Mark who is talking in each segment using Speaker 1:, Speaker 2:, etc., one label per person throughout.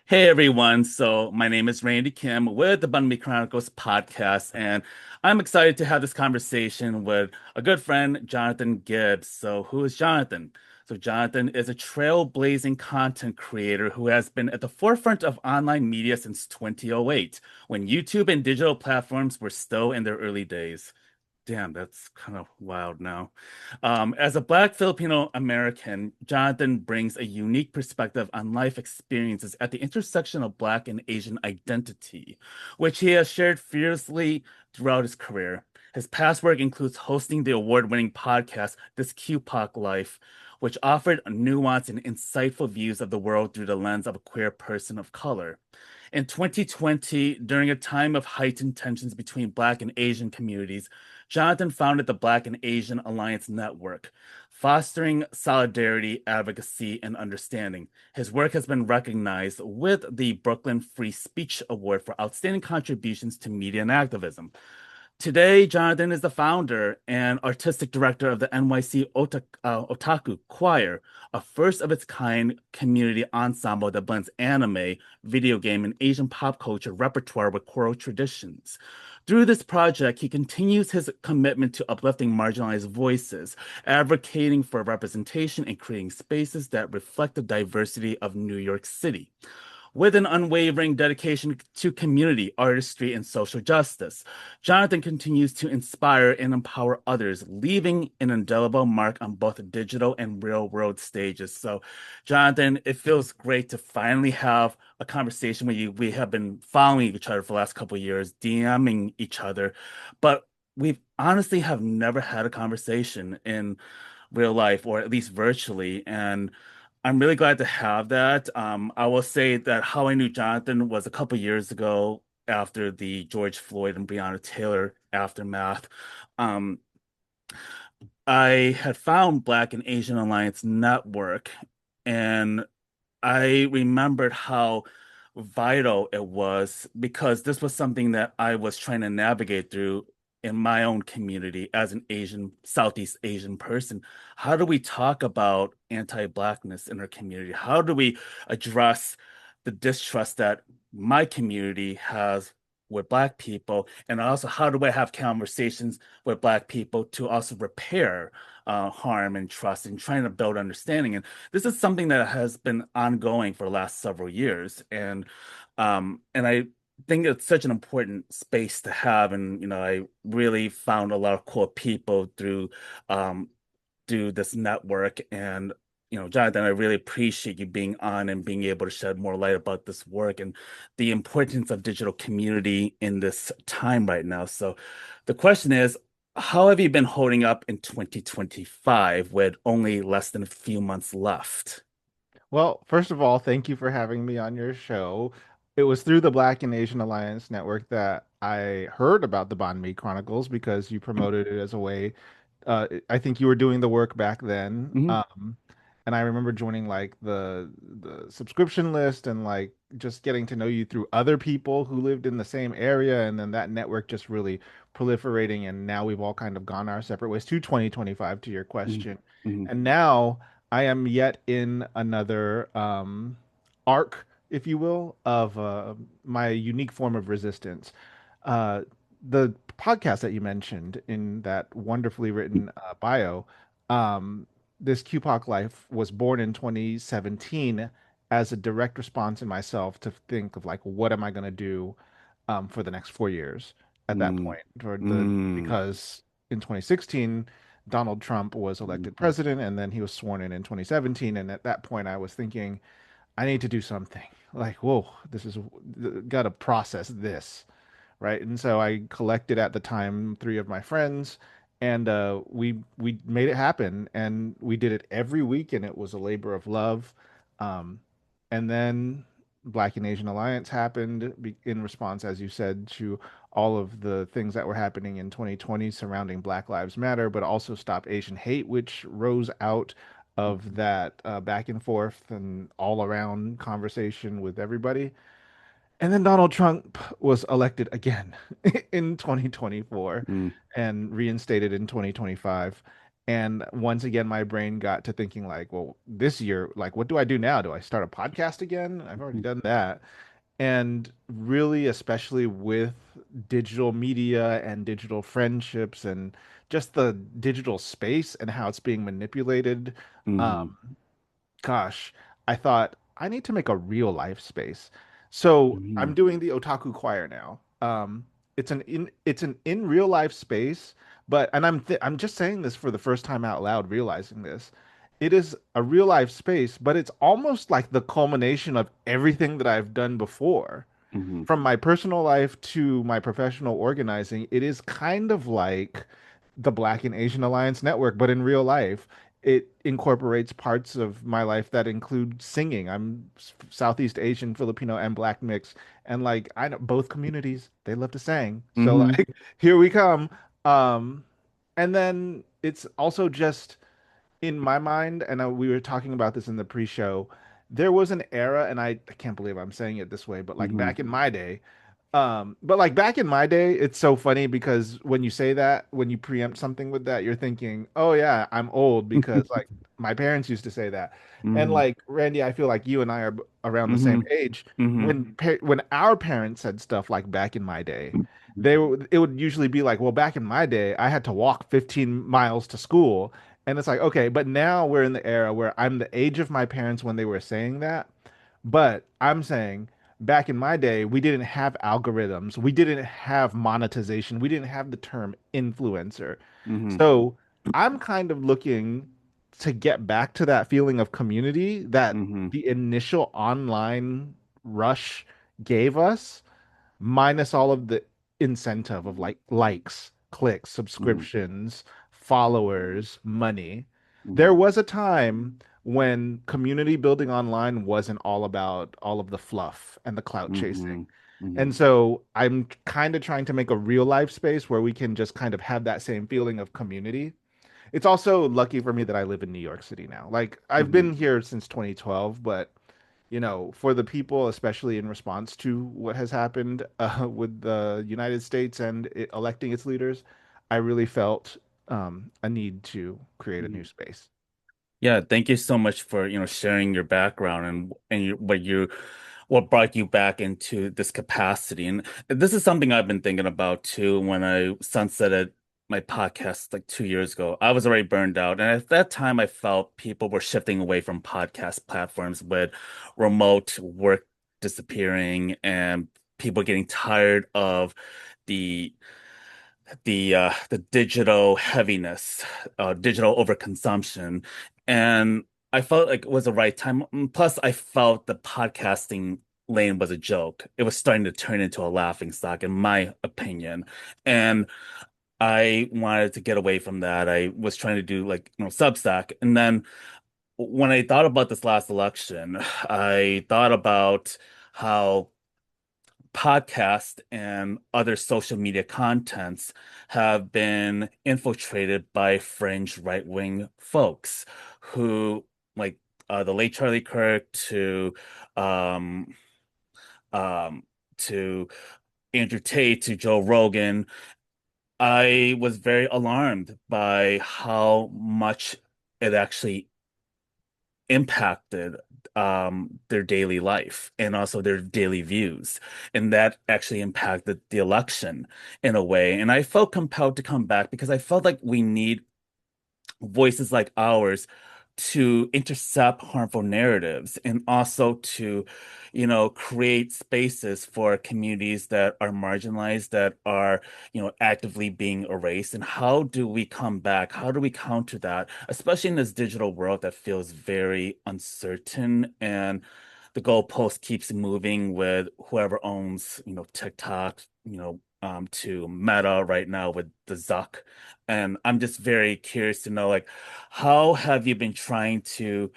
Speaker 1: Hey everyone, so my name is Randy Kim with the Bunby Chronicles podcast, and I'm excited to have this conversation with a good friend, Johnathan Gibbs. So, who is Johnathan? So, Johnathan is a trailblazing content creator who has been at the forefront of online media since 2008, when YouTube and digital platforms were still in their early days. Damn, that's kind of wild now. As a Black Filipino American, Jonathan brings a unique perspective on life experiences at the intersection of Black and Asian identity, which he has shared fiercely throughout his career. His past work includes hosting the award-winning podcast, This QPOC Life, which offered nuanced and insightful views of the world through the lens of a queer person of color. In 2020, during a time of heightened tensions between Black and Asian communities, Jonathan founded the Black and Asian Alliance Network, fostering solidarity, advocacy, and understanding. His work has been recognized with the Brooklyn Free Speech Award for outstanding contributions to media and activism. Today, Jonathan is the founder and artistic director of the NYC Otaku Choir, a first of its kind community ensemble that blends anime, video game, and Asian pop culture repertoire with choral traditions. Through this project, he continues his commitment to uplifting marginalized voices, advocating for representation, and creating spaces that reflect the diversity of New York City. With an unwavering dedication to community, artistry, and social justice, Jonathan continues to inspire and empower others, leaving an indelible mark on both digital and real world stages. So, Jonathan, it feels great to finally have a conversation with you. We have been following each other for the last couple of years, DMing each other, but we've honestly have never had a conversation in real life or at least virtually. And I'm really glad to have that. I will say that how I knew Jonathan was a couple years ago after the George Floyd and Breonna Taylor aftermath. Um, I had found Black and Asian Alliance Network, and I remembered how vital it was because this was something that I was trying to navigate through in my own community as an Asian, Southeast Asian person. How do we talk about anti-Blackness in our community? How do we address the distrust that my community has with Black people? And also, how do I have conversations with Black people to also repair harm and trust and trying to build understanding? And this is something that has been ongoing for the last several years, and I think it's such an important space to have. And I really found a lot of cool people um, through this network. And Jonathan, I really appreciate you being on and being able to shed more light about this work and the importance of digital community in this time right now. So the question is, how have you been holding up in 2025 with only less than a few months left?
Speaker 2: Well, first of all, thank you for having me on your show. It was through the Black and Asian Alliance Network that I heard about the Banh Mi Chronicles because you promoted it as a way. I think you were doing the work back then,
Speaker 1: Mhm.
Speaker 2: and I remember joining like the subscription list and like just getting to know you through other people who lived in the same area, and then that network just really proliferating, and now we've all kind of gone our separate ways to 2025 to your
Speaker 1: Mhm.
Speaker 2: question,
Speaker 1: Mhm.
Speaker 2: and now. I am yet in another arc, if you will, of my unique form of resistance. Uh, the podcast that you mentioned in that wonderfully written bio, um, this QPOC Life was born in 2017 as a direct response in myself to think of like, what am I going to do for the next 4 years at that
Speaker 1: Mm.
Speaker 2: point? Or
Speaker 1: Mm.
Speaker 2: because in 2016 Donald Trump was elected
Speaker 1: Mhm.
Speaker 2: president, and then he was sworn in 2017. And at that point, I was thinking, I need to do something. Like, whoa, this is got to process this, right? And so I collected at the time three of my friends, and we made it happen, and we did it every week, and it was a labor of love. Um, and then Black and Asian Alliance happened in response, as you said, to all of the things that were happening in 2020 surrounding Black Lives Matter, but also Stop Asian Hate, which rose out of that back and forth and all around conversation with everybody. And then Donald Trump was elected again in 2024
Speaker 1: Mm.
Speaker 2: and reinstated in 2025. And once again, my brain got to thinking like, well, this year, like, what do I do now? Do I start a podcast again? I've already done that. And really, especially with digital media and digital friendships and just the digital space and how it's being manipulated,
Speaker 1: Mm-hmm.
Speaker 2: um, gosh, I thought I need to make a real life space. So
Speaker 1: Mm-hmm.
Speaker 2: I'm doing the Otaku Choir now. It's an in real life space, but and I'm just saying this for the first time out loud, realizing this. It is a real life space, but it's almost like the culmination of everything that I've done before.
Speaker 1: Mm-hmm.
Speaker 2: From my personal life to my professional organizing, it is kind of like the Black and Asian Alliance Network, but in real life, it incorporates parts of my life that include singing. I'm Southeast Asian, Filipino, and Black mix, and like I know both communities, they love to sing. So
Speaker 1: Mm-hmm.
Speaker 2: like here we come. Um, and then it's also just in my mind, and we were talking about this in the pre-show, there was an era, and I can't believe I'm saying it this way, but like
Speaker 1: Mm-hmm.
Speaker 2: back in my day, but like back in my day, it's so funny because when you say that, when you preempt something with that, you're thinking, oh yeah, I'm old because like my parents used to say that. And
Speaker 1: Mm-hmm.
Speaker 2: like Randy, I feel like you and I are around the same
Speaker 1: Mm-hmm.
Speaker 2: age.
Speaker 1: Mm-hmm.
Speaker 2: When our parents said stuff like back in my day, it would usually be like, well, back in my day, I had to walk 15 miles to school. And it's like, okay, but now we're in the era where I'm the age of my parents when they were saying that. But I'm saying back in my day, we didn't have algorithms, we didn't have monetization, we didn't have the term influencer.
Speaker 1: Mm-hmm.
Speaker 2: So I'm kind of looking to get back to that feeling of community that
Speaker 1: Mm-hmm.
Speaker 2: the initial online rush gave us, minus all of the incentive of like likes, clicks,
Speaker 1: Mm-hmm.
Speaker 2: subscriptions, followers, money.
Speaker 1: Mm-hmm.
Speaker 2: There was a time when community building online wasn't all about all of the fluff and the clout chasing.
Speaker 1: Mm-hmm. Mm-hmm.
Speaker 2: And so I'm kind of trying to make a real life space where we can just kind of have that same feeling of community. It's also lucky for me that I live in New York City now. Like I've
Speaker 1: Mm-hmm.
Speaker 2: been here since 2012, but for the people, especially in response to what has happened with the United States and electing its leaders, I really felt a need to create a
Speaker 1: Mm-hmm.
Speaker 2: new space.
Speaker 1: Yeah, thank you so much for, sharing your background and what brought you back into this capacity. And this is something I've been thinking about too when I sunsetted my podcast like 2 years ago. I was already burned out. And at that time I felt people were shifting away from podcast platforms with remote work disappearing and people getting tired of the the digital heaviness, digital overconsumption, and I felt like it was the right time. Plus, I felt the podcasting lane was a joke. It was starting to turn into a laughing stock, in my opinion, and I wanted to get away from that. I was trying to do like Substack, and then when I thought about this last election, I thought about how podcast and other social media contents have been infiltrated by fringe right-wing folks who like the late Charlie Kirk um um to Andrew Tate to Joe Rogan. I was very alarmed by how much it actually impacted their daily life and also their daily views. And that actually impacted the election in a way. And I felt compelled to come back because I felt like we need voices like ours to intercept harmful narratives and also to, create spaces for communities that are marginalized, that are, actively being erased. And how do we come back? How do we counter that, especially in this digital world that feels very uncertain and the goalpost keeps moving with whoever owns, TikTok, to Meta right now with the Zuck. And I'm just very curious to know, like, how have you been trying to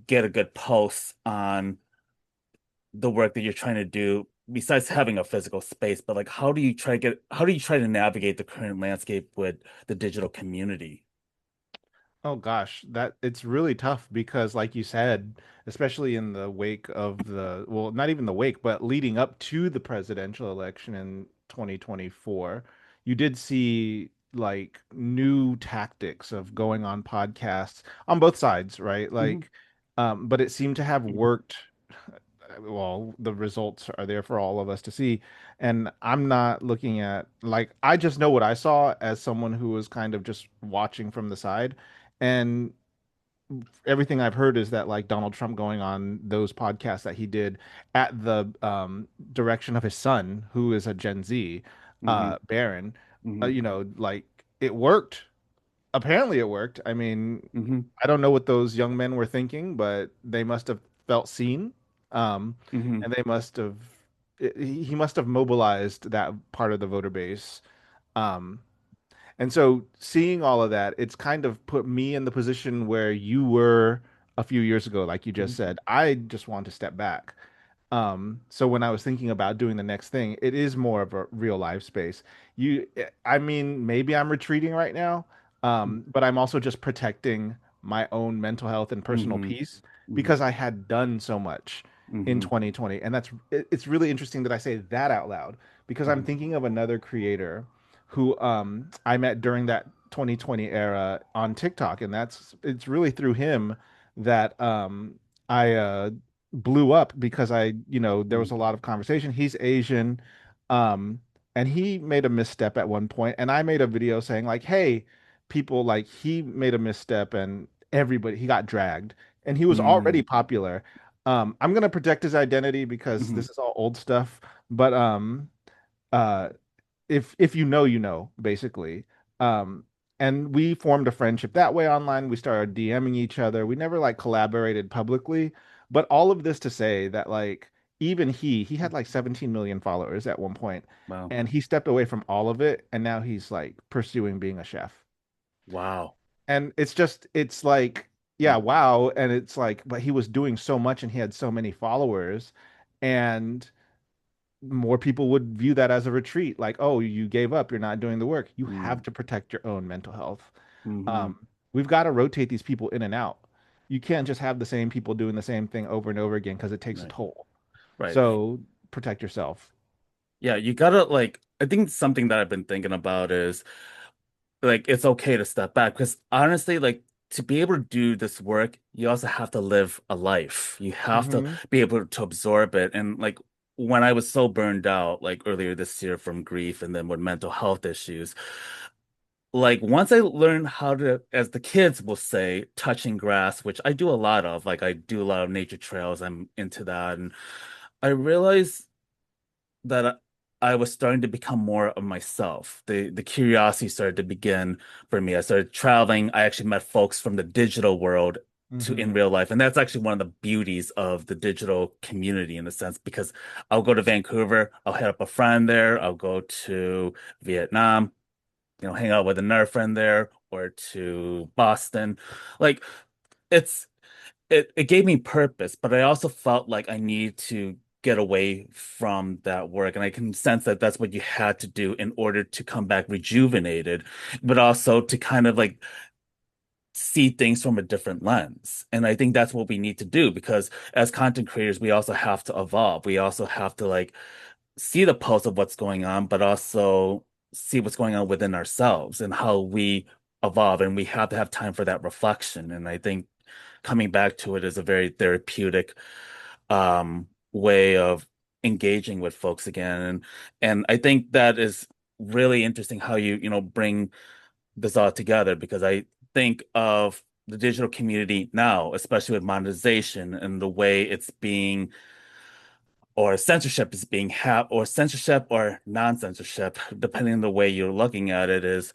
Speaker 1: get a good pulse on the work that you're trying to do besides having a physical space, but like, how do you try to navigate the current landscape with the digital community?
Speaker 2: Oh gosh, that it's really tough because like you said, especially in the wake of well, not even the wake, but leading up to the presidential election in 2024, you did see like new tactics of going on podcasts on both sides, right?
Speaker 1: Hmm.
Speaker 2: Like, but it seemed to have worked. Well, the results are there for all of us to see. And I'm not looking at like I just know what I saw as someone who was kind of just watching from the side. And everything I've heard is that like Donald Trump going on those podcasts that he did at the direction of his son, who is a Gen Z,
Speaker 1: Hmm.
Speaker 2: Barron,
Speaker 1: Hmm.
Speaker 2: like it worked. Apparently, it worked. I mean,
Speaker 1: Hmm.
Speaker 2: I don't know what those young men were thinking, but they must have felt seen, um,
Speaker 1: Hmm.
Speaker 2: and they must have. He must have mobilized that part of the voter base. Um, and so seeing all of that, it's kind of put me in the position where you were a few years ago, like you just
Speaker 1: Hmm.
Speaker 2: said. I just want to step back. So when I was thinking about doing the next thing, it is more of a real life space. I mean, maybe I'm retreating right now, but I'm also just protecting my own mental health and personal
Speaker 1: Hmm.
Speaker 2: peace
Speaker 1: Hmm.
Speaker 2: because I had done so much in
Speaker 1: Hmm.
Speaker 2: 2020. And it's really interesting that I say that out loud because I'm
Speaker 1: Hmm.
Speaker 2: thinking of another creator who I met during that 2020 era on TikTok, and it's really through him that I blew up because there was a lot of conversation. He's Asian, um, and he made a misstep at one point, and I made a video saying like, "Hey, people, like he made a misstep, and everybody he got dragged, and he was
Speaker 1: Hmm.
Speaker 2: already popular." I'm gonna protect his identity because
Speaker 1: Hmm.
Speaker 2: this is all old stuff, but uh, if you know, you know, basically. Um, and we formed a friendship that way online. We started DMing each other. We never like collaborated publicly, but all of this to say that like even he had like 17 million followers at one point,
Speaker 1: Wow.
Speaker 2: and he stepped away from all of it, and now he's like pursuing being a chef.
Speaker 1: Wow.
Speaker 2: And it's like, yeah, wow. And it's like, but he was doing so much and he had so many followers, and more people would view that as a retreat. Like, oh, you gave up, you're not doing the work. You
Speaker 1: Mm-hmm.
Speaker 2: have to protect your own mental health.
Speaker 1: Hmm.
Speaker 2: We've got to rotate these people in and out. You can't just have the same people doing the same thing over and over again because it takes a
Speaker 1: Right.
Speaker 2: toll.
Speaker 1: Right.
Speaker 2: So protect yourself.
Speaker 1: Yeah, you gotta like, I think something that I've been thinking about is like it's okay to step back because honestly, like to be able to do this work, you also have to live a life. You have to
Speaker 2: Hmm.
Speaker 1: be able to absorb it. And like when I was so burned out, like earlier this year from grief and then with mental health issues, like once I learned how to, as the kids will say, touching grass, which I do a lot of, like I do a lot of nature trails, I'm into that. And I realized that I was starting to become more of myself. The curiosity started to begin for me. I started traveling. I actually met folks from the digital world to in
Speaker 2: Hmm.
Speaker 1: real life. And that's actually one of the beauties of the digital community in a sense, because I'll go to Vancouver, I'll hit up a friend there, I'll go to Vietnam, hang out with another friend there, or to Boston. Like it's it gave me purpose, but I also felt like I needed to get away from that work. And I can sense that that's what you had to do in order to come back rejuvenated, but also to kind of like see things from a different lens. And I think that's what we need to do because as content creators, we also have to evolve. We also have to like see the pulse of what's going on, but also see what's going on within ourselves and how we evolve. And we have to have time for that reflection. And I think coming back to it is a very therapeutic way of engaging with folks again. And I think that is really interesting how you bring this all together because I think of the digital community now, especially with monetization and the way it's being or censorship is being had or censorship or non-censorship, depending on the way you're looking at it, is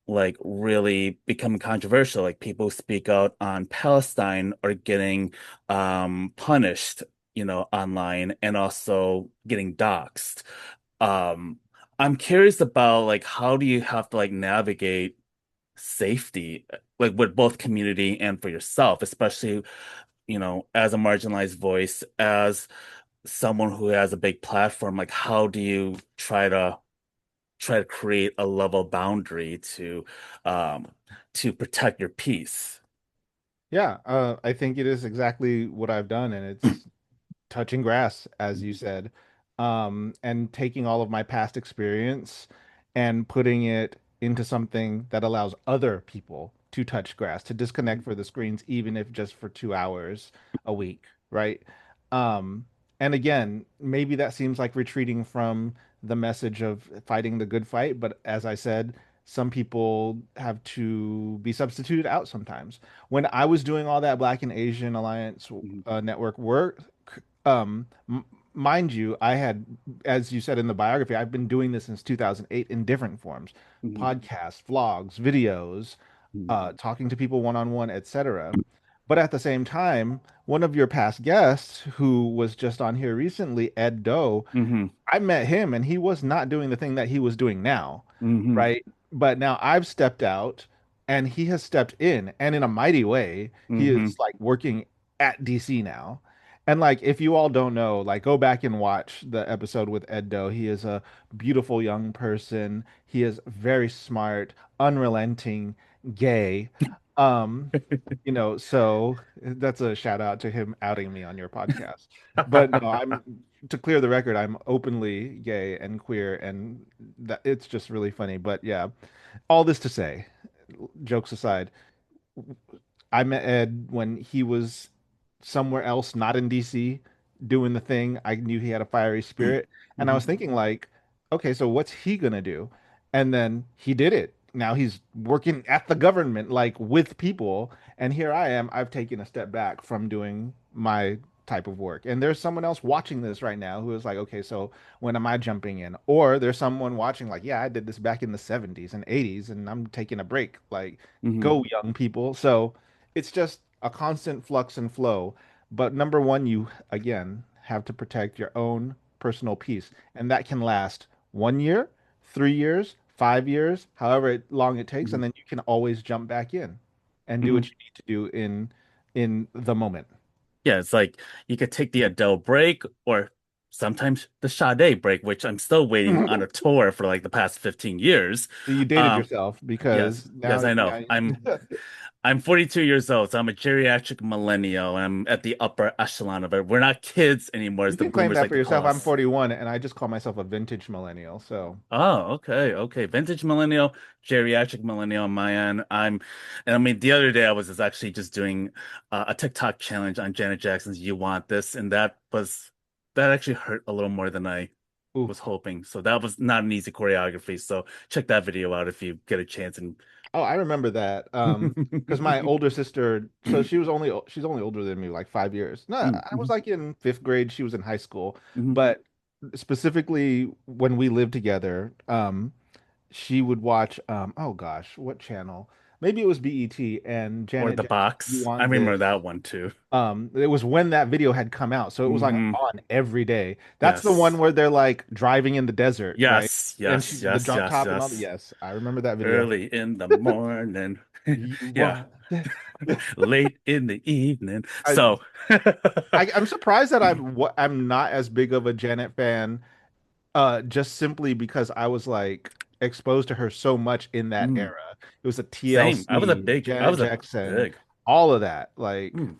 Speaker 1: like really becoming controversial. Like people who speak out on Palestine are getting punished, online and also getting doxxed. Um, I'm curious about like how do you have to like navigate safety like with both community and for yourself, especially, as a marginalized voice, as someone who has a big platform, like how do you try to create a level boundary um to protect your peace.
Speaker 2: Yeah, I think it is exactly what I've done, and it's touching grass, as you said, and taking all of my past experience and putting it into something that allows other people to touch grass, to disconnect for the screens, even if just for 2 hours a week, right? Um, and again, maybe that seems like retreating from the message of fighting the good fight, but as I said, some people have to be substituted out sometimes. When I was doing all that Black and Asian Alliance
Speaker 1: Mhm.
Speaker 2: network work, mind you, I had, as you said in the biography, I've been doing this since 2008 in different forms,
Speaker 1: Mhm.
Speaker 2: podcasts, vlogs, videos,
Speaker 1: Mhm.
Speaker 2: talking to people one on one, etc. But at the same time, one of your past guests who was just on here recently, Ed Doe,
Speaker 1: Mhm.
Speaker 2: I met him and he was not doing the thing that he was doing now,
Speaker 1: Mhm.
Speaker 2: right? But now I've stepped out and he has stepped in a mighty way. He
Speaker 1: Mhm.
Speaker 2: is like working at DC now. And like if you all don't know, like go back and watch the episode with Ed Doe. He is a beautiful young person. He is very smart, unrelenting, gay. Um, so that's a shout out to him outing me on your podcast. But no, I'm to clear the record, I'm openly gay and queer, and that it's just really funny. But yeah, all this to say, jokes aside, I met Ed when he was somewhere else, not in DC, doing the thing. I knew he had a fiery spirit, and I
Speaker 1: Mhm.
Speaker 2: was thinking like, okay, so what's he gonna do? And then he did it. Now he's working at the government, like with people, and here I am. I've taken a step back from doing my type of work. And there's someone else watching this right now who is like, okay, so when am I jumping in? Or there's someone watching like, yeah, I did this back in the 70s and 80s and I'm taking a break. Like,
Speaker 1: Mhm.
Speaker 2: go young people. So it's just a constant flux and flow. But number one, you again have to protect your own personal peace. And that can last 1 year, 3 years, 5 years, however long it takes. And
Speaker 1: Mhm.
Speaker 2: then you can always jump back in and do
Speaker 1: Mhm.
Speaker 2: what you need to do in the moment.
Speaker 1: Yeah, it's like you could take the Adele break or sometimes the Sade break, which I'm still waiting on a tour for like the past 15 years.
Speaker 2: You dated
Speaker 1: Um,
Speaker 2: yourself
Speaker 1: yes,
Speaker 2: because
Speaker 1: yes,
Speaker 2: now,
Speaker 1: I know.
Speaker 2: now
Speaker 1: I'm 42 years old, so I'm a geriatric millennial, and I'm at the upper echelon of it. We're not kids anymore, as
Speaker 2: you
Speaker 1: the
Speaker 2: can claim
Speaker 1: boomers
Speaker 2: that
Speaker 1: like
Speaker 2: for
Speaker 1: to call
Speaker 2: yourself. I'm
Speaker 1: us.
Speaker 2: 41 and I just call myself a vintage millennial. So,
Speaker 1: Oh, okay, okay. Vintage millennial, geriatric millennial on my end. And I mean, the other day I was just actually just doing a TikTok challenge on Janet Jackson's "You Want This," and that actually hurt a little more than I was
Speaker 2: oof.
Speaker 1: hoping. So that was not an easy choreography. So check that video out if you get a chance. And
Speaker 2: Oh, I remember that. Because my older sister, so she's only older than me, like 5 years. No, I was
Speaker 1: Mhm.
Speaker 2: like in fifth grade. She was in high school,
Speaker 1: Mhm.
Speaker 2: but specifically when we lived together, she would watch, oh gosh, what channel? Maybe it was BET and
Speaker 1: Or
Speaker 2: Janet
Speaker 1: the
Speaker 2: Jackson. You
Speaker 1: box. I
Speaker 2: want
Speaker 1: remember
Speaker 2: this?
Speaker 1: that one too.
Speaker 2: It was when that video had come out, so it was like
Speaker 1: Hmm.
Speaker 2: on every day. That's the one
Speaker 1: Yes.
Speaker 2: where they're like driving in the desert, right?
Speaker 1: Yes,
Speaker 2: And she
Speaker 1: yes,
Speaker 2: the
Speaker 1: yes,
Speaker 2: drop
Speaker 1: yes,
Speaker 2: top and all the
Speaker 1: yes.
Speaker 2: yes, I remember that video.
Speaker 1: Early in the morning.
Speaker 2: You
Speaker 1: Yeah.
Speaker 2: want this?
Speaker 1: Late in the evening.
Speaker 2: I,
Speaker 1: So,
Speaker 2: I'm surprised that I'm not as big of a Janet fan, just simply because I was like exposed to her so much in that
Speaker 1: mm,
Speaker 2: era. It was a
Speaker 1: same.
Speaker 2: TLC,
Speaker 1: I
Speaker 2: Janet
Speaker 1: was a
Speaker 2: Jackson,
Speaker 1: big.
Speaker 2: all of that. Like,
Speaker 1: Mm.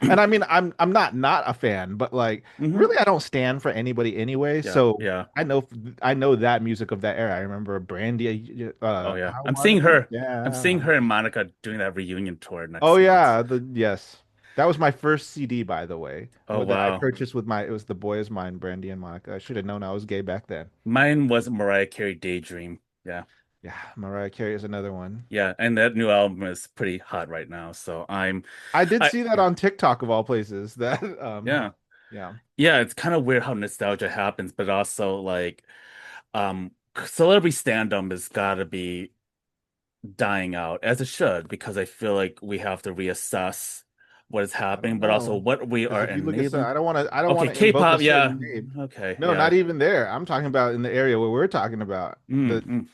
Speaker 2: and I mean, I'm not a fan, but like,
Speaker 1: Hmm.
Speaker 2: really, I don't stand for anybody anyway.
Speaker 1: Yeah,
Speaker 2: So
Speaker 1: yeah.
Speaker 2: I know that music of that era. I remember Brandy,
Speaker 1: Oh yeah.
Speaker 2: I want
Speaker 1: I'm seeing
Speaker 2: yeah.
Speaker 1: her and Monica doing that reunion tour
Speaker 2: Oh
Speaker 1: next month.
Speaker 2: yeah, the yes. That was my first CD, by the way,
Speaker 1: Oh
Speaker 2: that I
Speaker 1: wow.
Speaker 2: purchased with it was The Boy Is Mine, Brandy and Monica. I should have known I was gay back then.
Speaker 1: Mine was Mariah Carey Daydream. Yeah.
Speaker 2: Yeah, Mariah Carey is another one.
Speaker 1: Yeah, and that new album is pretty hot right now. So
Speaker 2: I did
Speaker 1: I
Speaker 2: see that on TikTok of all places. That
Speaker 1: yeah.
Speaker 2: yeah.
Speaker 1: Yeah, it's kind of weird how nostalgia happens, but also like um celebrity stand-up has got to be dying out as it should because I feel like we have to reassess what is
Speaker 2: I don't
Speaker 1: happening, but also
Speaker 2: know.
Speaker 1: what we
Speaker 2: Because
Speaker 1: are
Speaker 2: if you look at some,
Speaker 1: enabling.
Speaker 2: I don't want
Speaker 1: Okay,
Speaker 2: to invoke a
Speaker 1: K-pop, yeah.
Speaker 2: certain name.
Speaker 1: Okay,
Speaker 2: No,
Speaker 1: yeah.
Speaker 2: not even there. I'm talking about in the area where we're talking about.
Speaker 1: Mm, mm,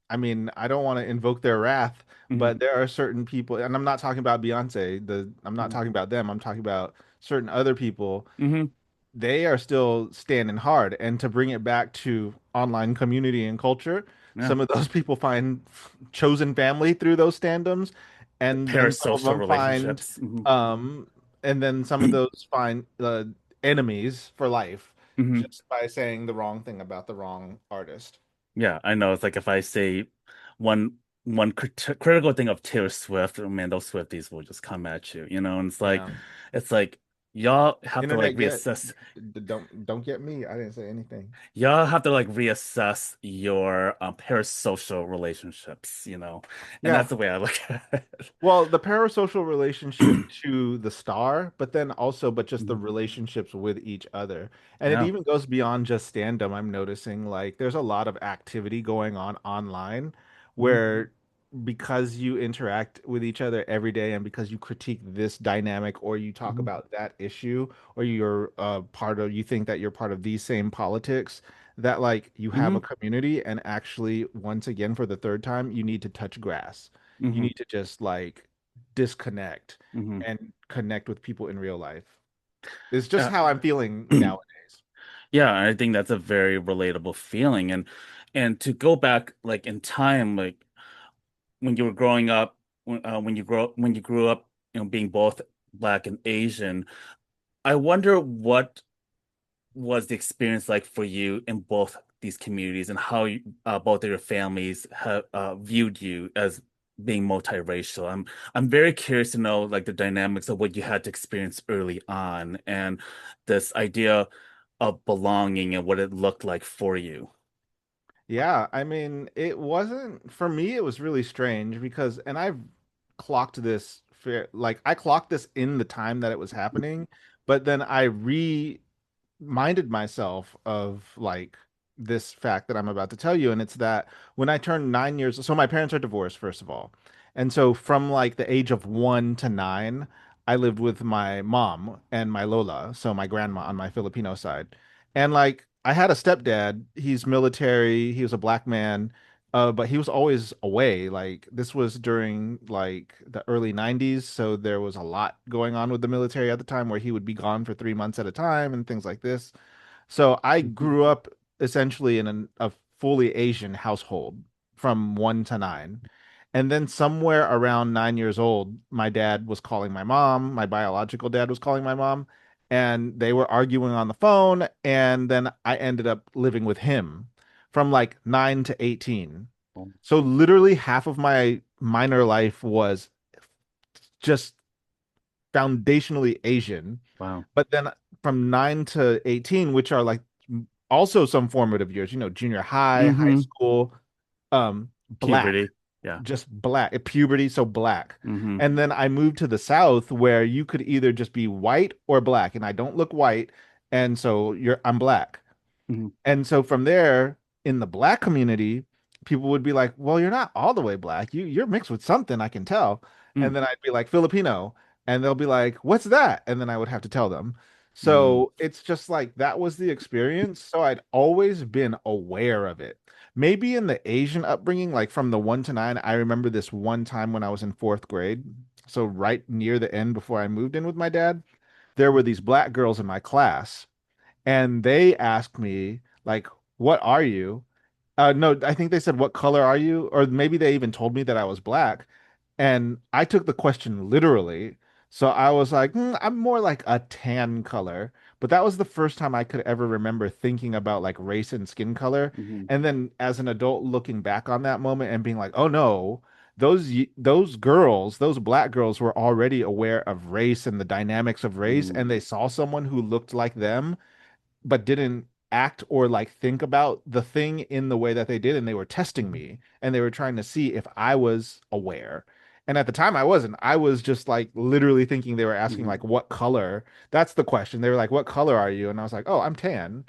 Speaker 2: I mean, I don't want to invoke their wrath,
Speaker 1: mm,
Speaker 2: but there are certain people, and I'm not talking about Beyonce. I'm not
Speaker 1: mm,
Speaker 2: talking about them. I'm talking about certain other people.
Speaker 1: mm,
Speaker 2: They are still standing hard. And to bring it back to online community and culture,
Speaker 1: yeah.
Speaker 2: some of those people find chosen family through those standums, and then some of
Speaker 1: Parasocial
Speaker 2: them find,
Speaker 1: relationships. Hmm.
Speaker 2: um, and then some of those find enemies for life
Speaker 1: Hmm.
Speaker 2: just by saying the wrong thing about the wrong artist.
Speaker 1: Yeah, I know. It's like if I say one critical thing of Taylor Swift, oh man, those Swifties will just come at you, and
Speaker 2: Yeah.
Speaker 1: it's like y'all have to like
Speaker 2: Internet get
Speaker 1: reassess.
Speaker 2: don't get me. I didn't say anything.
Speaker 1: Y'all have to like reassess your parasocial relationships, and
Speaker 2: Yeah.
Speaker 1: that's the way I look at it.
Speaker 2: Well, the parasocial relationship to the star, but then also, but just the
Speaker 1: Mhm.
Speaker 2: relationships with each other. And it
Speaker 1: Yeah.
Speaker 2: even goes beyond just stand-up. I'm noticing like there's a lot of activity going on online
Speaker 1: Mhm.
Speaker 2: where because you interact with each other every day and because you critique this dynamic or you talk
Speaker 1: Mhm.
Speaker 2: about that issue or you're part of, you think that you're part of these same politics, that like you have a
Speaker 1: Mhm.
Speaker 2: community and actually, once again, for the third time, you need to touch grass. You
Speaker 1: Mhm.
Speaker 2: need to just like disconnect
Speaker 1: Mhm.
Speaker 2: and connect with people in real life. It's just
Speaker 1: Uh,
Speaker 2: how I'm feeling nowadays.
Speaker 1: yeah, I think that's a very relatable feeling, and to go back like in time, like when you were growing up, when you grew up, being both Black and Asian, I wonder what was the experience like for you in both these communities and how both of your families have viewed you as being multiracial. I'm very curious to know like the dynamics of what you had to experience early on and this idea of belonging and what it looked like for you.
Speaker 2: Yeah, I mean, it wasn't for me, it was really strange because, and I've clocked this like I clocked this in the time that it was happening, but then I reminded myself of like this fact that I'm about to tell you, and it's that when I turned 9 years, so my parents are divorced, first of all. And so from like the age of 1 to 9, I lived with my mom and my Lola, so my grandma on my Filipino side. And like I had a stepdad, he's military, he was a black man, but he was always away. Like this was during like the early 90s, so there was a lot going on with the military at the time where he would be gone for 3 months at a time and things like this. So I
Speaker 1: Mhm.
Speaker 2: grew up essentially in a fully Asian household from 1 to 9. And then somewhere around 9 years old, my dad was calling my mom, my biological dad was calling my mom, and they were arguing on the phone. And then I ended up living with him from like 9 to 18.
Speaker 1: Oh,
Speaker 2: So literally half of my minor life was just foundationally Asian.
Speaker 1: wow.
Speaker 2: But then from 9 to 18, which are like also some formative years, junior high, high
Speaker 1: Mm-hmm.
Speaker 2: school, black,
Speaker 1: Puberty. Yeah.
Speaker 2: just black, puberty, so black.
Speaker 1: Mm-hmm.
Speaker 2: And then I moved to the South where you could either just be white or black, and I don't look white, and so I'm black.
Speaker 1: Mm-hmm.
Speaker 2: And so from there, in the black community, people would be like, "Well, you're not all the way black. You're mixed with something, I can tell." And then I'd be like, "Filipino." And they'll be like, "What's that?" And then I would have to tell them.
Speaker 1: Mm-hmm.
Speaker 2: So it's just like that was the experience. So I'd always been aware of it. Maybe in the Asian upbringing, like from the 1 to 9, I remember this one time when I was in fourth grade. So right near the end before I moved in with my dad, there were these black girls in my class and they asked me like, "What are you?" No, I think they said, "What color are you?" Or maybe they even told me that I was black, and I took the question literally. So I was like, "I'm more like a tan color." But that was the first time I could ever remember thinking about like race and skin color.
Speaker 1: Mm-hmm.
Speaker 2: And then as an adult looking back on that moment and being like, "Oh no." Those girls, those black girls were already aware of race and the dynamics of race,
Speaker 1: Mm-hmm.
Speaker 2: and they saw someone who looked like them but didn't act or like think about the thing in the way that they did. And they were testing me and they were trying to see if I was aware. And at the time, I wasn't. I was just like literally thinking they were asking,
Speaker 1: Mm-hmm.
Speaker 2: like, what color? That's the question. They were like, what color are you? And I was like, oh, I'm tan.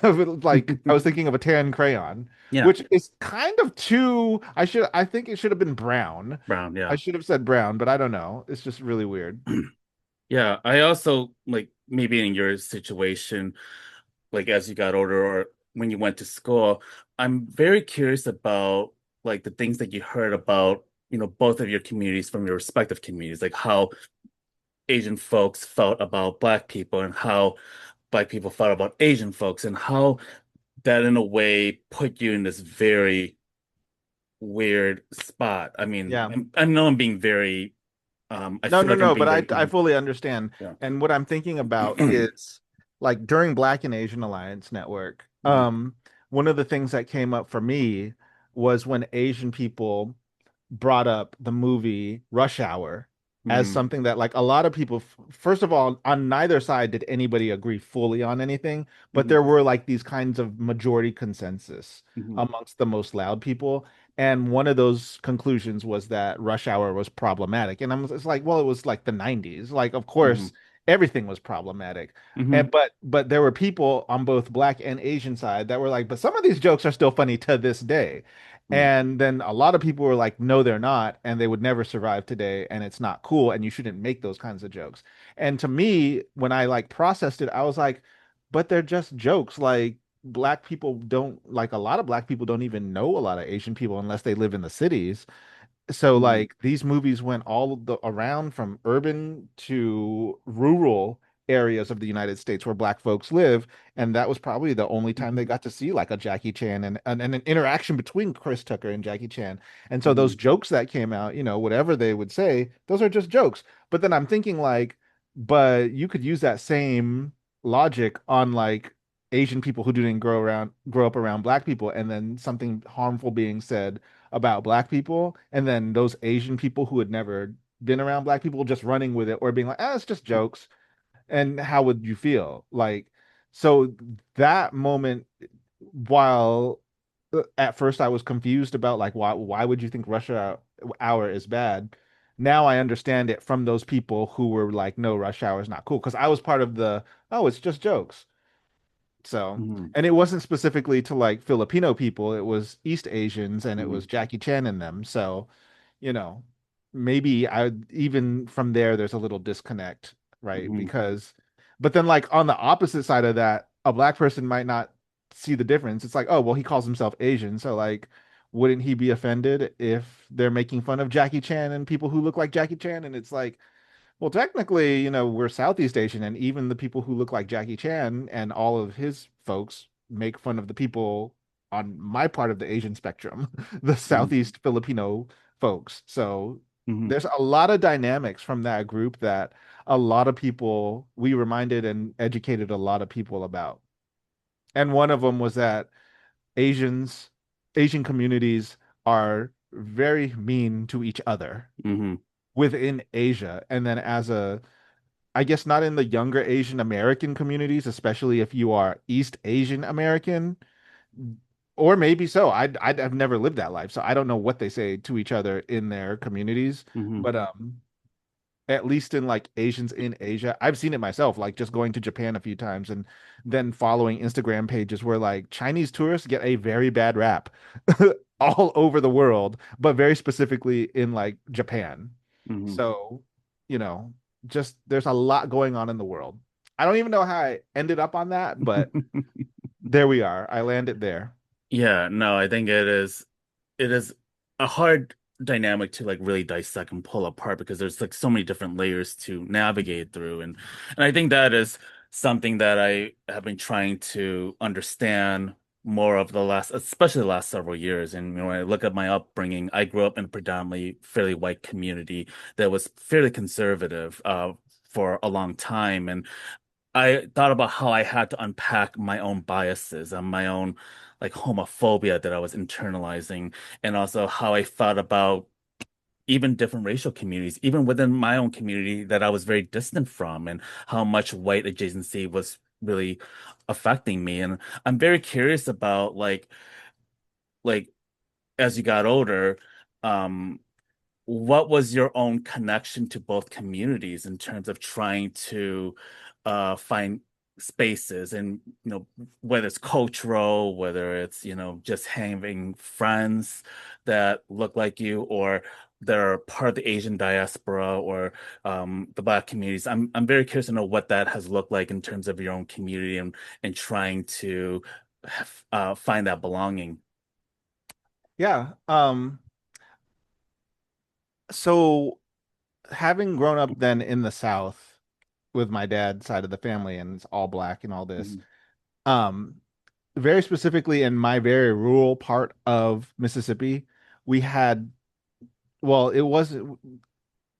Speaker 2: Like, I was thinking of a tan crayon,
Speaker 1: Yeah.
Speaker 2: which is kind of too, I think it should have been brown.
Speaker 1: Brown.
Speaker 2: I
Speaker 1: Yeah.
Speaker 2: should have said brown, but I don't know. It's just really weird.
Speaker 1: Yeah. I also like maybe in your situation, like as you got older or when you went to school, I'm very curious about like the things that you heard about, both of your communities from your respective communities, like how Asian folks felt about Black people and how Black people felt about Asian folks and how that in a way put you in this very weird spot. I mean,
Speaker 2: Yeah.
Speaker 1: I know I'm being very, I
Speaker 2: No,
Speaker 1: feel
Speaker 2: no,
Speaker 1: like I'm
Speaker 2: no,
Speaker 1: being
Speaker 2: but I
Speaker 1: very,
Speaker 2: I fully understand.
Speaker 1: yeah.
Speaker 2: And what I'm thinking about is like during Black and Asian Alliance Network,
Speaker 1: Mhm.
Speaker 2: one of the things that came up for me was when Asian people brought up the movie Rush Hour as
Speaker 1: Mm-hmm.
Speaker 2: something that like a lot of people, first of all, on neither side did anybody agree fully on anything, but
Speaker 1: Mm-hmm.
Speaker 2: there were like these kinds of majority consensus
Speaker 1: Mm-hmm.
Speaker 2: amongst the most loud people. And one of those conclusions was that Rush Hour was problematic. And I'm it's like, well, it was like the 90s. Like, of
Speaker 1: Mm-hmm.
Speaker 2: course, everything was problematic.
Speaker 1: Mm-hmm.
Speaker 2: And but there were people on both black and Asian side that were like, but some of these jokes are still funny to this day. And then a lot of people were like, no, they're not, and they would never survive today, and it's not cool, and you shouldn't make those kinds of jokes. And to me, when I like processed it, I was like, but they're just jokes. Like black people don't like a lot of black people don't even know a lot of Asian people unless they live in the cities. So
Speaker 1: Mm-hmm.
Speaker 2: like these movies went all around from urban to rural areas of the United States where black folks live, and that was probably the only time they
Speaker 1: Mm-hmm.
Speaker 2: got to see like a Jackie Chan and an interaction between Chris Tucker and Jackie Chan. And so
Speaker 1: Mm-hmm.
Speaker 2: those jokes that came out, whatever they would say, those are just jokes. But then I'm thinking like, but you could use that same logic on like Asian people who didn't grow up around black people, and then something harmful being said about black people, and then those Asian people who had never been around black people just running with it or being like, ah, it's just jokes. And how would you feel? Like, so that moment, while at first I was confused about like why would you think Hour is bad? Now I understand it from those people who were like, no, Rush Hour is not cool. Because I was part of the, oh, it's just jokes. So,
Speaker 1: Mm-hmm.
Speaker 2: and it wasn't specifically to like Filipino people, it was East Asians and it
Speaker 1: Mm-hmm.
Speaker 2: was Jackie Chan in them. So, you know, maybe I even from there there's a little disconnect, right?
Speaker 1: Mm-hmm.
Speaker 2: Because but then like on the opposite side of that, a black person might not see the difference. It's like, oh, well, he calls himself Asian, so like wouldn't he be offended if they're making fun of Jackie Chan and people who look like Jackie Chan? And it's like, well, technically, we're Southeast Asian, and even the people who look like Jackie Chan and all of his folks make fun of the people on my part of the Asian spectrum, the Southeast Filipino folks. So
Speaker 1: Mm-hmm.
Speaker 2: there's a lot of dynamics from that group that a lot of people, we reminded and educated a lot of people about. And one of them was that Asians, Asian communities are very mean to each other
Speaker 1: Mm-hmm.
Speaker 2: within Asia. And then I guess not in the younger Asian American communities, especially if you are East Asian American, or maybe so. I've never lived that life, so I don't know what they say to each other in their communities.
Speaker 1: Mm-hmm.
Speaker 2: But at least in like Asians in Asia, I've seen it myself, like just going to Japan a few times and then following Instagram pages where like Chinese tourists get a very bad rap all over the world, but very specifically in like Japan.
Speaker 1: Mm-hmm.
Speaker 2: So, you know, just there's a lot going on in the world. I don't even know how I ended up on that, but there we are. I landed there.
Speaker 1: Yeah, no, I think it is a hard dynamic to like really dissect and pull apart because there's like so many different layers to navigate through, and I think that is something that I have been trying to understand more of the last, especially the last several years. And when I look at my upbringing, I grew up in a predominantly fairly white community that was fairly conservative for a long time, and I thought about how I had to unpack my own biases and my own like homophobia that I was internalizing, and also how I thought about even different racial communities, even within my own community that I was very distant from, and how much white adjacency was really affecting me. And I'm very curious about like as you got older, um, what was your own connection to both communities in terms of trying to find spaces and whether it's cultural, whether it's just having friends that look like you or they're part of the Asian diaspora or the Black communities. I'm very curious to know what that has looked like in terms of your own community and trying to find that belonging.
Speaker 2: Yeah. So having grown up then in the South with my dad's side of the family and it's all black and all this,
Speaker 1: Mhm.
Speaker 2: um, very specifically in my very rural part of Mississippi, we had, well, it was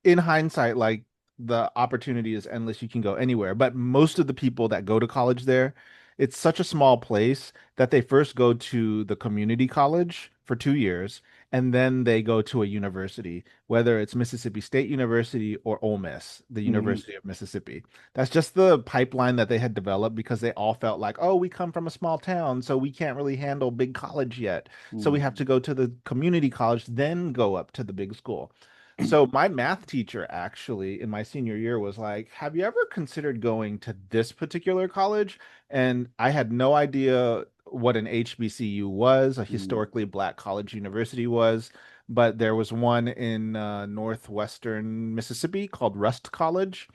Speaker 2: in hindsight, like the opportunity is endless. You can go anywhere, but most of the people that go to college there, it's such a small place that they first go to the community college for 2 years, and then they go to a university, whether it's Mississippi State University or Ole Miss, the
Speaker 1: Mm,
Speaker 2: University of Mississippi. That's just the pipeline that they had developed because they all felt like, oh, we come from a small town, so we can't really handle big college yet. So we
Speaker 1: mm,
Speaker 2: have to go to the community college, then go up to the big school. So my math teacher actually in my senior year was like, "Have you ever considered going to this particular college?" And I had no idea what an HBCU was, a
Speaker 1: mm,
Speaker 2: historically black college university was, but there was one in northwestern Mississippi called Rust College,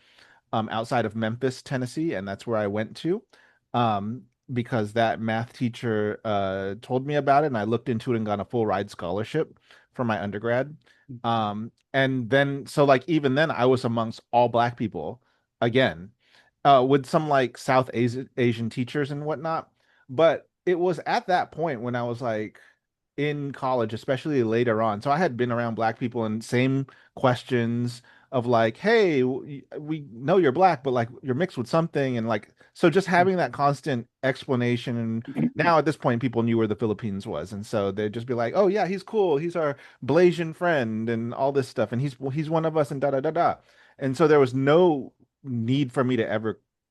Speaker 2: outside of Memphis, Tennessee, and that's where I went to, um, because that math teacher told me about it, and I looked into it and got a full ride scholarship for my undergrad. And then, so like even then, I was amongst all black people again, with some like Asian teachers and whatnot. But it was at that point when I was like in college, especially later on. So I had been around black people and same questions of like, hey, we know you're black, but like you're mixed with something. And like, so just having that constant explanation. And now at this point, people knew where the Philippines was. And so they'd just be like, oh, yeah, he's cool. He's our Blasian friend and all this stuff. And he's one of us and da da da da. And so there was no need for me to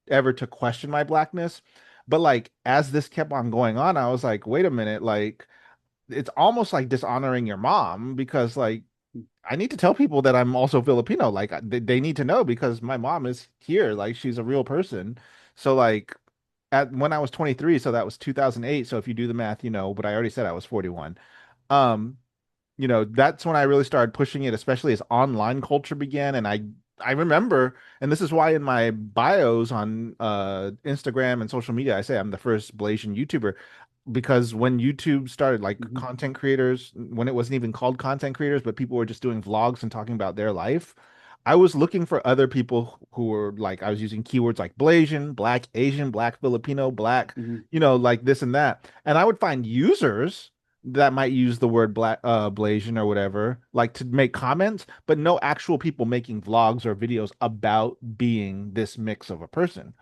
Speaker 2: ever to question my blackness. But like as this kept on going on, I was like, wait a minute, like it's almost like dishonoring your mom because like I need to tell people that I'm also Filipino. Like they need to know because my mom is here. Like she's a real person. So like at when I was 23, so that was 2008. So if you do the math, but I already said I was 41. Um, that's when I really started pushing it, especially as online culture began. And I remember, and this is why in my bios on Instagram and social media, I say I'm the first Blasian YouTuber because when YouTube started, like
Speaker 1: mm,
Speaker 2: content creators, when it wasn't even called content creators, but people were just doing vlogs and talking about their life, I was looking for other people who were like, I was using keywords like Blasian, Black Asian, Black Filipino, Black,
Speaker 1: mm,
Speaker 2: like this and that. And I would find users that might use the word Black, Blasian or whatever, like to make comments, but no actual people making vlogs or videos about being this mix of a person.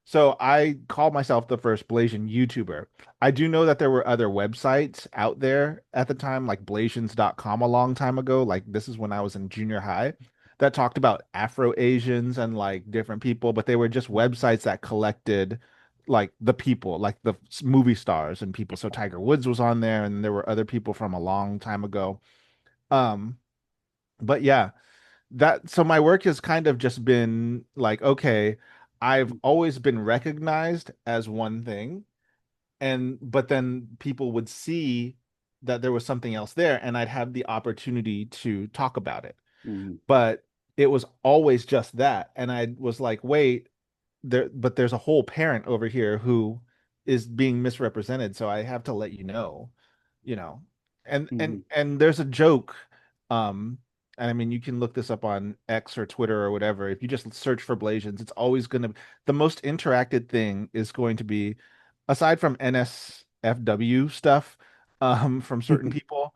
Speaker 2: So I call myself the first Blasian YouTuber. I do know that there were other websites out there at the time, like Blasians.com a long time ago. Like this is when I was in junior high, that talked about Afro Asians and like different people, but they were just websites that collected like the people, like the movie stars and people. So Tiger Woods was on there, and there were other people from a long time ago. Um, but yeah, that so my work has kind of just been like, okay, I've always been recognized as one thing, and but then people would see that there was something else there, and I'd have the opportunity to talk about it.
Speaker 1: mm,
Speaker 2: But it was always just that. And I was like, wait, there's a whole parent over here who is being misrepresented, so I have to let you know, you know. And and
Speaker 1: mm,
Speaker 2: and there's a joke, um, and I mean you can look this up on X or Twitter or whatever. If you just search for Blasians, it's always gonna the most interacted thing is going to be, aside from NSFW stuff, from certain
Speaker 1: mm,
Speaker 2: people,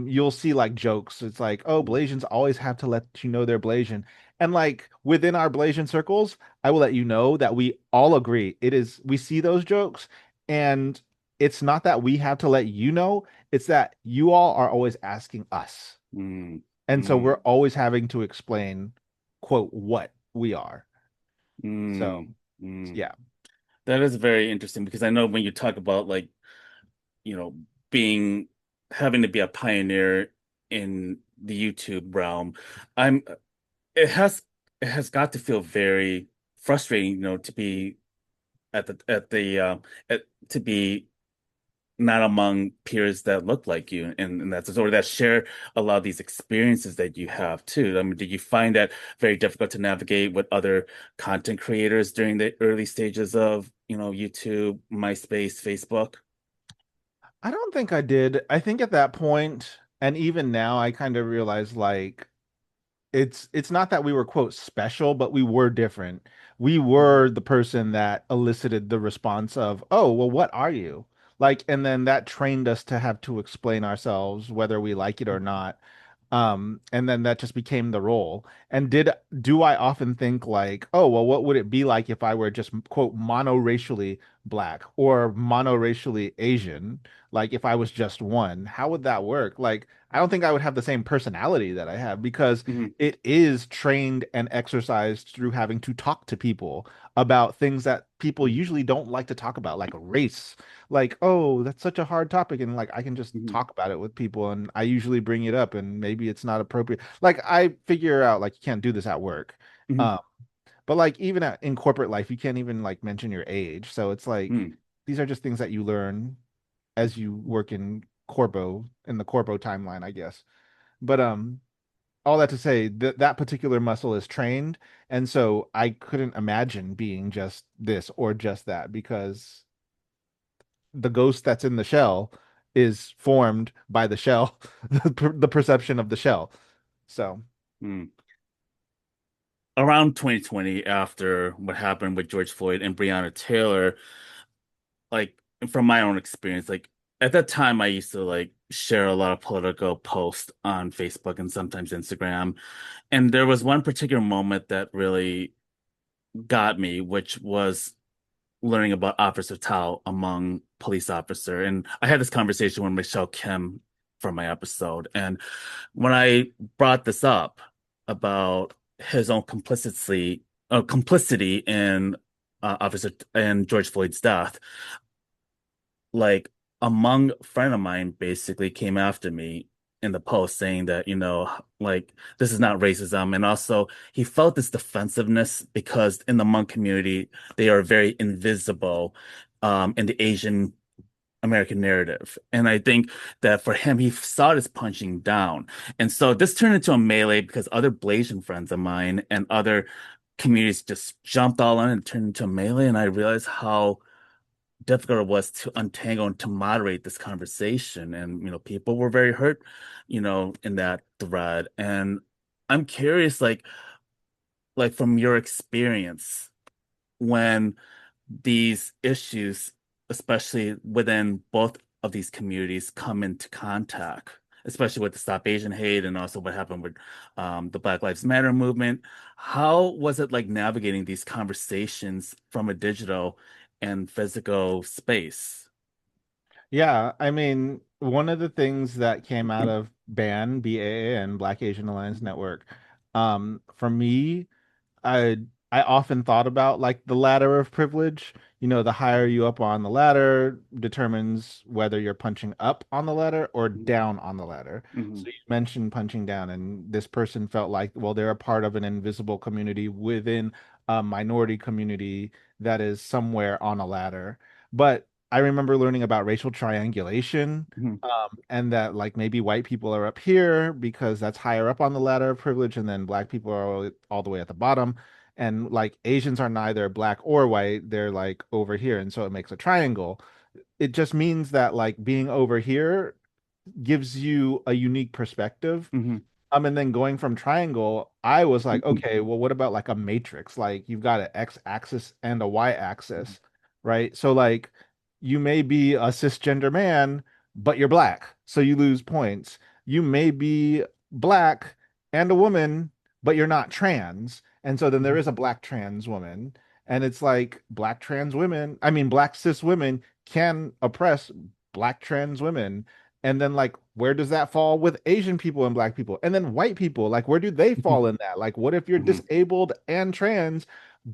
Speaker 2: you'll see like jokes. It's like, oh, Blasians always have to let you know they're Blasian. And like within our Blasian circles, I will let you know that we all agree. We see those jokes, and it's not that we have to let you know, it's that you all are always asking us.
Speaker 1: mm,
Speaker 2: And so
Speaker 1: mm,
Speaker 2: we're always having to explain, quote, what we are. So,
Speaker 1: mm, mm.
Speaker 2: yeah.
Speaker 1: That is very interesting because I know when you talk about like, you know, being having to be a pioneer in the YouTube realm, I'm it has it has got to feel very frustrating, to be to be not among peers that look like you and that's or that share a lot of these experiences that you have too. I mean, did you find that very difficult to navigate with other content creators during the early stages of, YouTube, MySpace, Facebook?
Speaker 2: I don't think I did. I think at that point, and even now, I kind of realize like it's not that we were quote special, but we were different. We
Speaker 1: Mhm.
Speaker 2: were the person that elicited the response of, "Oh, well, what are you?" Like, and then that trained us to have to explain ourselves whether we like it or not. And then that just became the role. And do I often think like, "Oh, well, what would it be like if I were just quote monoracially black or monoracially Asian, like if I was just one, how would that work? Like, I don't think I would have the same personality that I have because
Speaker 1: Hmm.
Speaker 2: it is trained and exercised through having to talk to people about things that people usually don't like to talk about, like race. Like, oh, that's such a hard topic. And like, I can just
Speaker 1: Hmm.
Speaker 2: talk about it with people and I usually bring it up and maybe it's not appropriate. Like, I figure out like you can't do this at work.
Speaker 1: Hmm.
Speaker 2: Um, but like even in corporate life, you can't even like mention your age. So it's like
Speaker 1: Hmm.
Speaker 2: these are just things that you learn as you work in the corpo timeline, I guess. But all that to say that that particular muscle is trained, and so I couldn't imagine being just this or just that because the ghost that's in the shell is formed by the shell, the perception of the shell. So,
Speaker 1: Hmm. Around 2020, after what happened with George Floyd and Breonna Taylor, like from my own experience, like at that time I used to like share a lot of political posts on Facebook and sometimes Instagram. And there was one particular moment that really got me, which was learning about Officer Tao among police officer. And I had this conversation with Michelle Kim for my episode. And when I brought this up about his own complicity in Officer and George Floyd's death, like among friend of mine basically came after me in the post saying that, like this is not racism. And also he felt this defensiveness because in the Hmong community, they are very invisible in the Asian American narrative. And I think that for him, he saw this punching down. And so this turned into a melee because other Blasian friends of mine and other communities just jumped all in and turned into a melee. And I realized how difficult it was to untangle and to moderate this conversation. And, people were very hurt, in that thread. And I'm curious, like from your experience, when these issues, especially within both of these communities, come into contact, especially with the Stop Asian Hate and also what happened with the Black Lives Matter movement. How was it like navigating these conversations from a digital and physical space?
Speaker 2: yeah, I mean, one of the things that came out of BAN, Black Asian Alliance Network, for me, I I often thought about like the ladder of privilege. You know, the higher you up on the ladder determines whether you're punching up on the ladder or down on the ladder.
Speaker 1: Hmm.
Speaker 2: So you mentioned punching down, and this person felt like, well, they're a part of an invisible community within a minority community that is somewhere on a ladder. But I remember learning about racial triangulation,
Speaker 1: Hmm.
Speaker 2: and that like maybe white people are up here because that's higher up on the ladder of privilege, and then black people are all the way at the bottom. And like Asians are neither black or white, they're like over here. And so it makes a triangle. It just means that like being over here gives you a unique perspective.
Speaker 1: Hmm.
Speaker 2: And then going from triangle, I was like, okay, well, what about like a matrix? Like you've got an X axis and a Y axis, right? So like you may be a cisgender man, but you're black, so you lose points. You may be black and a woman, but you're not trans. And so then there is a black trans woman. And it's like black trans women, I mean, black cis women can oppress black trans women. And then like where does that fall with Asian people and black people? And then white people, like where do they fall in that? Like what if you're
Speaker 1: Hmm.
Speaker 2: disabled and trans,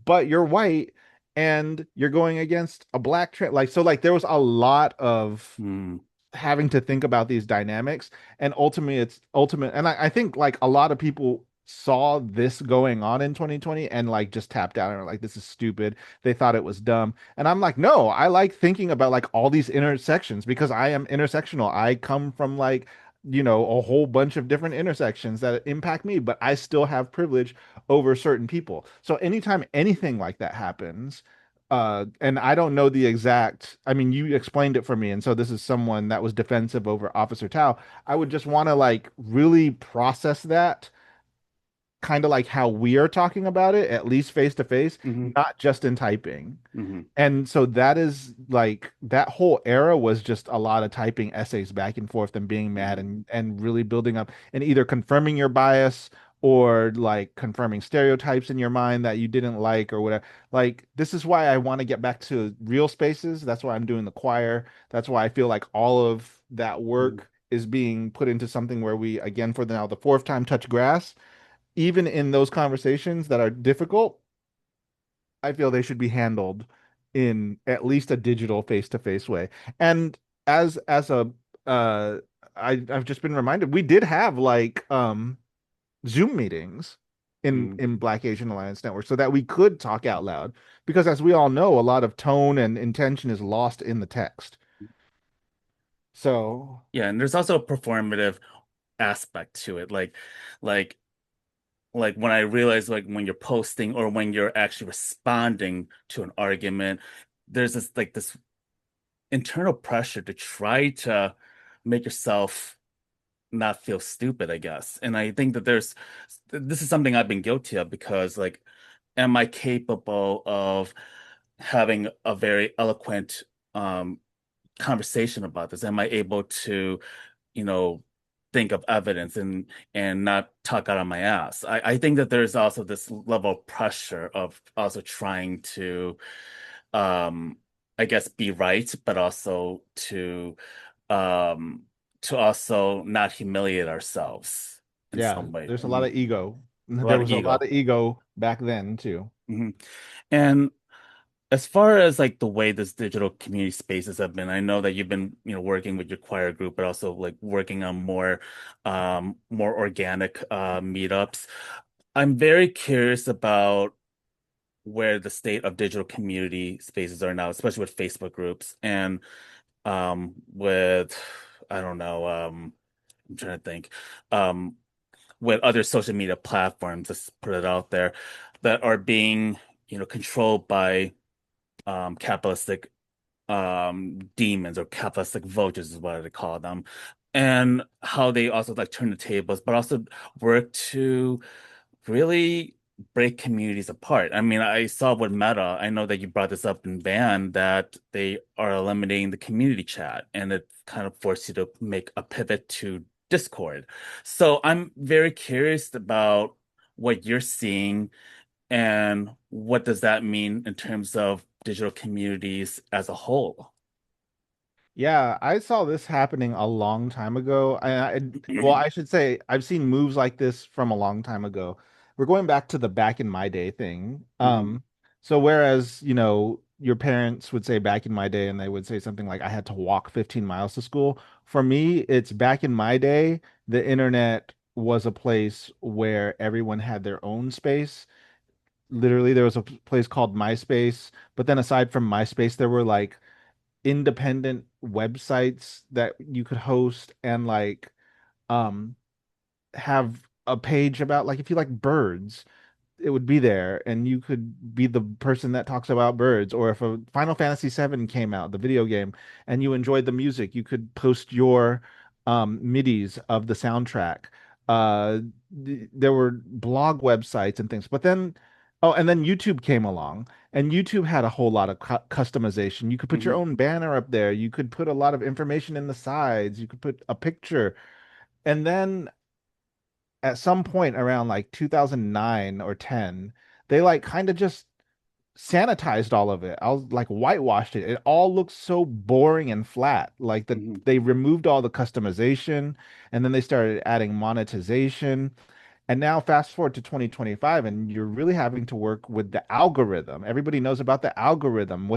Speaker 2: but you're white and you're going against a black trans? Like so like there was a lot of
Speaker 1: Hmm.
Speaker 2: having to think about these dynamics and ultimately it's ultimate and I think like a lot of people saw this going on in 2020 and like just tapped out and were like this is stupid. They thought it was dumb and I'm like no, I like thinking about like all these intersections because I am intersectional. I come from like a whole bunch of different intersections that impact me, but I still have privilege over certain people. So anytime anything like that happens, and I don't know the exact, I mean, you explained it for me, and so this is someone that was defensive over Officer Tao. I would just want to like really process that kind of like how we are talking about it, at least face to face,
Speaker 1: Hmm.
Speaker 2: not just in typing.
Speaker 1: Hmm.
Speaker 2: And so that is like that whole era was just a lot of typing essays back and forth and being mad and really building up and either confirming your bias or like confirming stereotypes in your mind that you didn't like or whatever. Like this is why I want to get back to real spaces. That's why I'm doing the choir. That's why I feel like all of that
Speaker 1: Mhm.
Speaker 2: work is being put into something where we, again, for now, the fourth time touch grass. Even in those conversations that are difficult, I feel they should be handled in at least a digital face-to-face way. And as a uh I've just been reminded we did have like Zoom meetings
Speaker 1: Mhm.
Speaker 2: in Black Asian Alliance Network so that we could talk out loud because as we all know, a lot of tone and intention is lost in the text. So,
Speaker 1: Yeah, and there's also a performative aspect to it. Like like when I realize like when you're posting or when you're actually responding to an argument, there's this internal pressure to try to make yourself not feel stupid, I guess. And I think that this is something I've been guilty of because like am I capable of having a very eloquent conversation about this? Am I able to, you know, think of evidence and not talk out of my ass? I think that there's also this level of pressure of also trying to um I guess be right, but also um to also not humiliate ourselves in
Speaker 2: yeah,
Speaker 1: some way.
Speaker 2: there's a lot of ego.
Speaker 1: A
Speaker 2: There
Speaker 1: lot of
Speaker 2: was a lot
Speaker 1: ego.
Speaker 2: of ego back then too.
Speaker 1: Mhm. And as far as like the way this digital community spaces have been, I know that you've been, working with your choir group, but also like working on more organic meetups. I'm very curious about where the state of digital community spaces are now, especially with Facebook groups and with I don't know, I'm trying to think. Um with other social media platforms, let's put it out there, that are being, controlled by capitalistic demons or capitalistic vultures is what I call them, and how they also like turn the tables, but also work to really break communities apart. I mean, I saw with Meta, I know that you brought this up in Van, that they are eliminating the community chat, and it kind of forced you to make a pivot to Discord. So I'm very curious about what you're seeing and what does that mean in terms of digital communities as a whole.
Speaker 2: Yeah, I saw this happening a long time ago. Well, I should say I've seen moves like this from a long time ago. We're going back to the back in my day thing.
Speaker 1: Mhm.
Speaker 2: So whereas, your parents would say back in my day and they would say something like I had to walk 15 miles to school. For me, it's back in my day, the internet was a place where everyone had their own space. Literally, there was a place called MySpace, but then aside from MySpace, there were like independent websites that you could host and like um have a page about like if you like birds it would be there and you could be the person that talks about birds or if a Final Fantasy VII came out the video game and you enjoyed the music you could post your midis of the soundtrack there were blog websites and things but then oh and then YouTube came along and YouTube had a whole lot of customization you could put your
Speaker 1: Mhm.
Speaker 2: own banner up there you could put a lot of information in the sides you could put a picture and then at some point around like 2009 or 10, they like kind of just sanitized all of it. I was like whitewashed it. It all looks so boring and flat. Like
Speaker 1: Mhm.
Speaker 2: they removed all the customization and then they started adding monetization. And now fast forward to 2025 and you're really having to work with the algorithm. Everybody knows about the algorithm.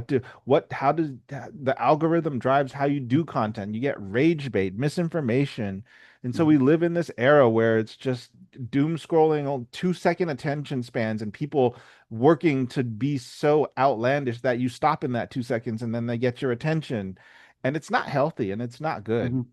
Speaker 2: How does the algorithm drives how you do content? You get rage bait, misinformation. And so we
Speaker 1: Mhm.
Speaker 2: live in this era where it's just doom scrolling on 2 second attention spans and people working to be so outlandish that you stop in that 2 seconds and then they get your attention. And it's not healthy and it's not good.
Speaker 1: Mhm.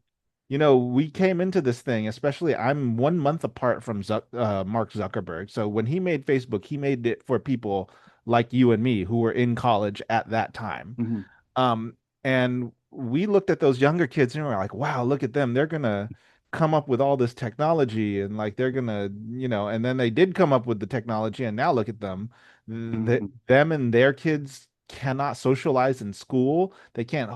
Speaker 2: We came into this thing, especially I'm 1 month apart from Mark Zuckerberg. So when he made Facebook, he made it for people like you and me who were in college at that time.
Speaker 1: Mhm.
Speaker 2: Um, and we looked at those younger kids and we were like, wow, look at them. They're gonna come up with all this technology and like they're gonna, and then they did come up with the technology and now look at them.
Speaker 1: Mhm.
Speaker 2: Them and their kids cannot socialize in school. They can't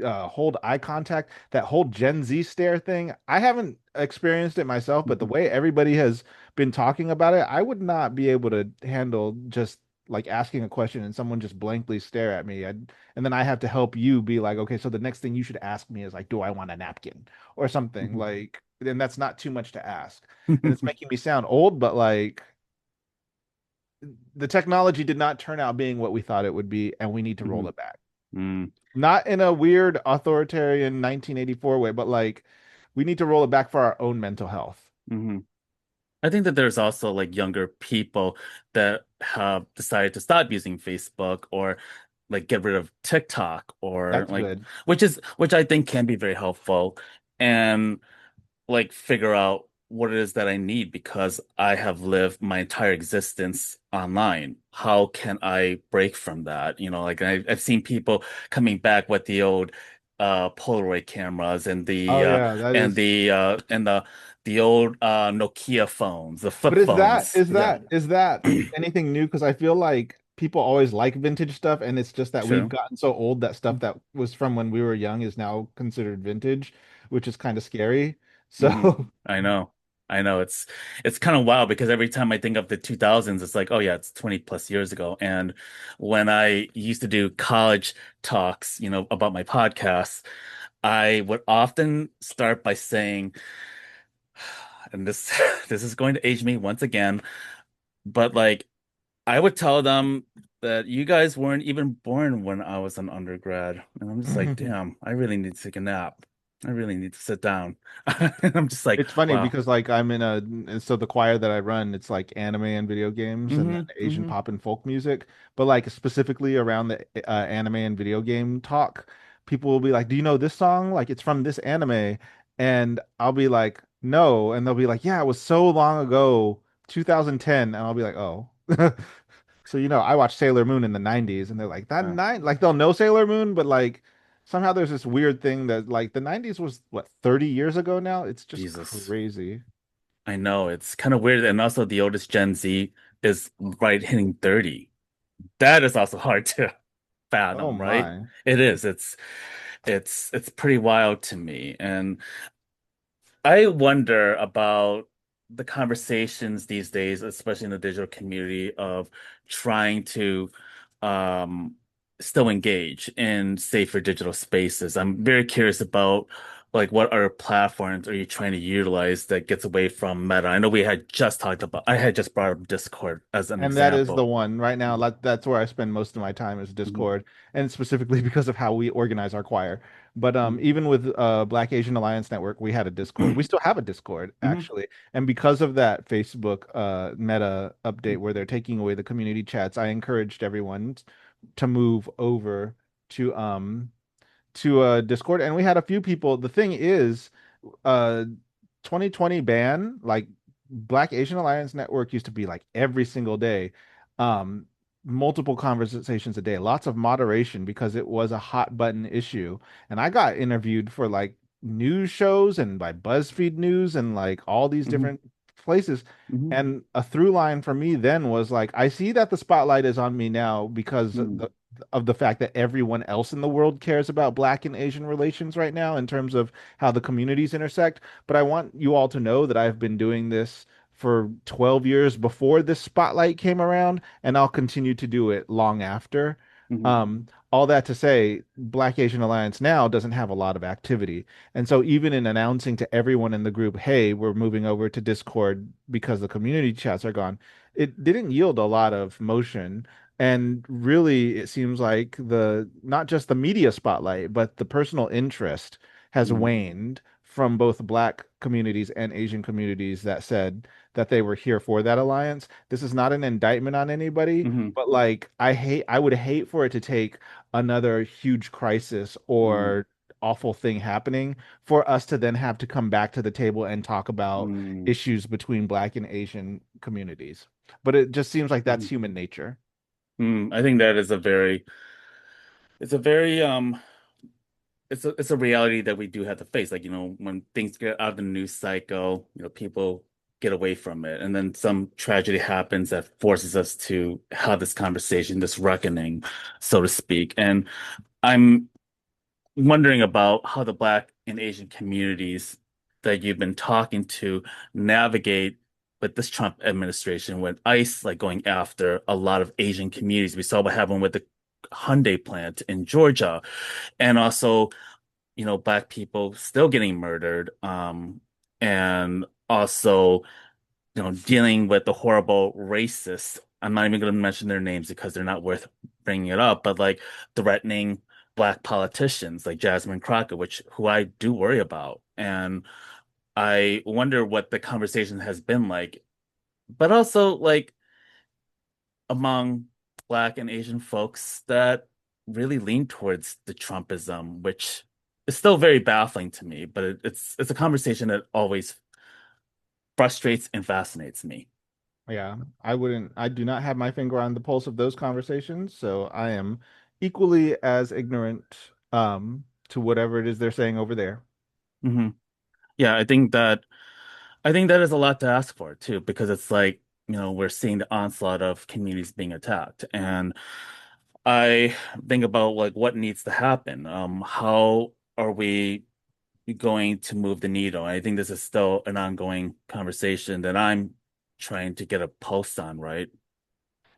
Speaker 2: hold eye contact. That whole Gen Z stare thing, I haven't experienced it myself, but the
Speaker 1: Mhm.
Speaker 2: way everybody has been talking about it, I would not be able to handle just like asking a question and someone just blankly stare at me. And then I have to help you be like, okay, so the next thing you should ask me is like, do I want a napkin or something
Speaker 1: Mhm.
Speaker 2: like, and that's not too much to ask. And it's making me sound old, but like the technology did not turn out being what we thought it would be, and we need to roll
Speaker 1: Mhm.
Speaker 2: it back.
Speaker 1: Mm.
Speaker 2: Not in a weird authoritarian 1984 way, but like we need to roll it back for our own mental health.
Speaker 1: Mhm. I think that there's also like younger people that have decided to stop using Facebook or like get rid of TikTok or
Speaker 2: That's
Speaker 1: like
Speaker 2: good.
Speaker 1: which I think can be very helpful and like figure out what it is that I need because I have lived my entire existence online. How can I break from that? You know, like I've seen people coming back with the old Polaroid cameras and
Speaker 2: Oh yeah, that is.
Speaker 1: the old Nokia phones, the flip
Speaker 2: But is that
Speaker 1: phones.
Speaker 2: is
Speaker 1: Yeah,
Speaker 2: that is that anything new? Because I feel like people always like vintage stuff, and it's just that we've
Speaker 1: true.
Speaker 2: gotten so old that stuff that was from when we were young is now considered vintage, which is kind of scary.
Speaker 1: Hmm.
Speaker 2: So
Speaker 1: I know. I know it's kind of wild because every time I think of the 2000s, it's like, oh yeah, it's 20 plus years ago. And when I used to do college talks, you know, about my podcasts, I would often start by saying, and this this is going to age me once again, but like I would tell them that you guys weren't even born when I was an undergrad. And I'm just like, damn, I really need to take a nap. I really need to sit down. And I'm just like,
Speaker 2: it's funny
Speaker 1: wow.
Speaker 2: because like I'm in a and so the choir that I run, it's like anime and video games and then
Speaker 1: Hmm.
Speaker 2: Asian
Speaker 1: Hmm.
Speaker 2: pop and folk music. But like specifically around the anime and video game talk, people will be like, "Do you know this song? Like it's from this anime." And I'll be like, "No." And they'll be like, "Yeah, it was so long ago, 2010." And I'll be like, "Oh." So I watched Sailor Moon in the 90s and they're like, "That
Speaker 1: Uh,
Speaker 2: nine like they'll know Sailor Moon, but like somehow there's this weird thing that like the 90s was what 30 years ago now? It's just
Speaker 1: Jesus.
Speaker 2: crazy.
Speaker 1: I know it's kind of weird. And also the oldest Gen Z is right hitting 30. That is also hard to
Speaker 2: Oh
Speaker 1: fathom, right?
Speaker 2: my.
Speaker 1: It is. It's pretty wild to me. And I wonder about the conversations these days, especially in the digital community, of trying to um, still engage in safer digital spaces. I'm very curious about like what other platforms are you trying to utilize that gets away from Meta? I know I had just brought up Discord as an
Speaker 2: And that is the
Speaker 1: example.
Speaker 2: one right now. That's where I spend most of my time is
Speaker 1: Mhm.
Speaker 2: Discord, and specifically because of how we organize our choir. But
Speaker 1: Mhm.
Speaker 2: even with Black Asian Alliance Network, we had a Discord. We still have a Discord
Speaker 1: Mhm.
Speaker 2: actually, and because of that Facebook Meta update where they're taking away the community chats, I encouraged everyone to move over to um Discord, and we had a few people. The thing is, uh 2020 ban, like Black Asian Alliance Network used to be like every single day, um, multiple conversations a day, lots of moderation because it was a hot button issue. And I got interviewed for like news shows and by BuzzFeed News and like all these
Speaker 1: Mhm.
Speaker 2: different places.
Speaker 1: Mhm.
Speaker 2: And a through line for me then was like, I see that the spotlight is on me now because
Speaker 1: Mhm.
Speaker 2: of the fact that everyone else in the world cares about Black and Asian relations right now in terms of how the communities intersect. But I want you all to know that I've been doing this for 12 years before this spotlight came around, and I'll continue to do it long after.
Speaker 1: Mhm.
Speaker 2: All that to say, Black Asian Alliance now doesn't have a lot of activity. And so even in announcing to everyone in the group, hey, we're moving over to Discord because the community chats are gone, it didn't yield a lot of motion. And really, it seems like the not just the media spotlight, but the personal interest has
Speaker 1: Mhm.
Speaker 2: waned from both Black communities and Asian communities that said that they were here for that alliance. This is not an indictment on anybody,
Speaker 1: Mhm.
Speaker 2: but like I would hate for it to take another huge crisis
Speaker 1: Mhm.
Speaker 2: or awful thing happening for us to then have to come back to the table and talk about
Speaker 1: Mhm.
Speaker 2: issues between Black and Asian communities. But it just seems like that's
Speaker 1: Mhm.
Speaker 2: human nature.
Speaker 1: I think that is it's a very it's a reality that we do have to face. Like, you know, when things get out of the news cycle, you know, people get away from it. And then some tragedy happens that forces us to have this conversation, this reckoning, so to speak. And I'm wondering about how the Black and Asian communities that you've been talking to navigate with this Trump administration, with ICE like going after a lot of Asian communities. We saw what happened with the Hyundai plant in Georgia, and also, Black people still getting murdered, and also, dealing with the horrible racists. I'm not even going to mention their names because they're not worth bringing it up, but like threatening Black politicians like Jasmine Crockett, who I do worry about. And I wonder what the conversation has been like, but also like among Black and Asian folks that really lean towards the Trumpism, which is still very baffling to me, but it's a conversation that always frustrates and fascinates me.
Speaker 2: Yeah, I do not have my finger on the pulse of those conversations, so I am equally as ignorant to whatever it is they're saying over there.
Speaker 1: Hmm. Yeah, I think that is a lot to ask for too, because it's like, we're seeing the onslaught of communities being attacked. And I think about like what needs to happen. How are we going to move the needle? I think this is still an ongoing conversation that I'm trying to get a pulse on, right?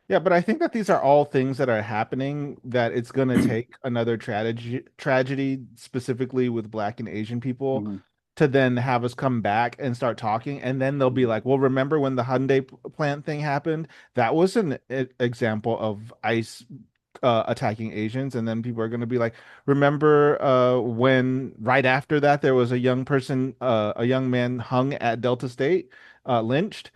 Speaker 2: Yeah, but I think that these are all things that are happening that it's going to take another tragedy specifically with Black and Asian people
Speaker 1: Hmm.
Speaker 2: to then have us come back and start talking, and then they'll be
Speaker 1: Hmm.
Speaker 2: like, "Well, remember when the Hyundai plant thing happened? That was an example of ICE attacking Asians." And then people are going to be like, "Remember when right after that there was a young person, a young man hung at Delta State, lynched?"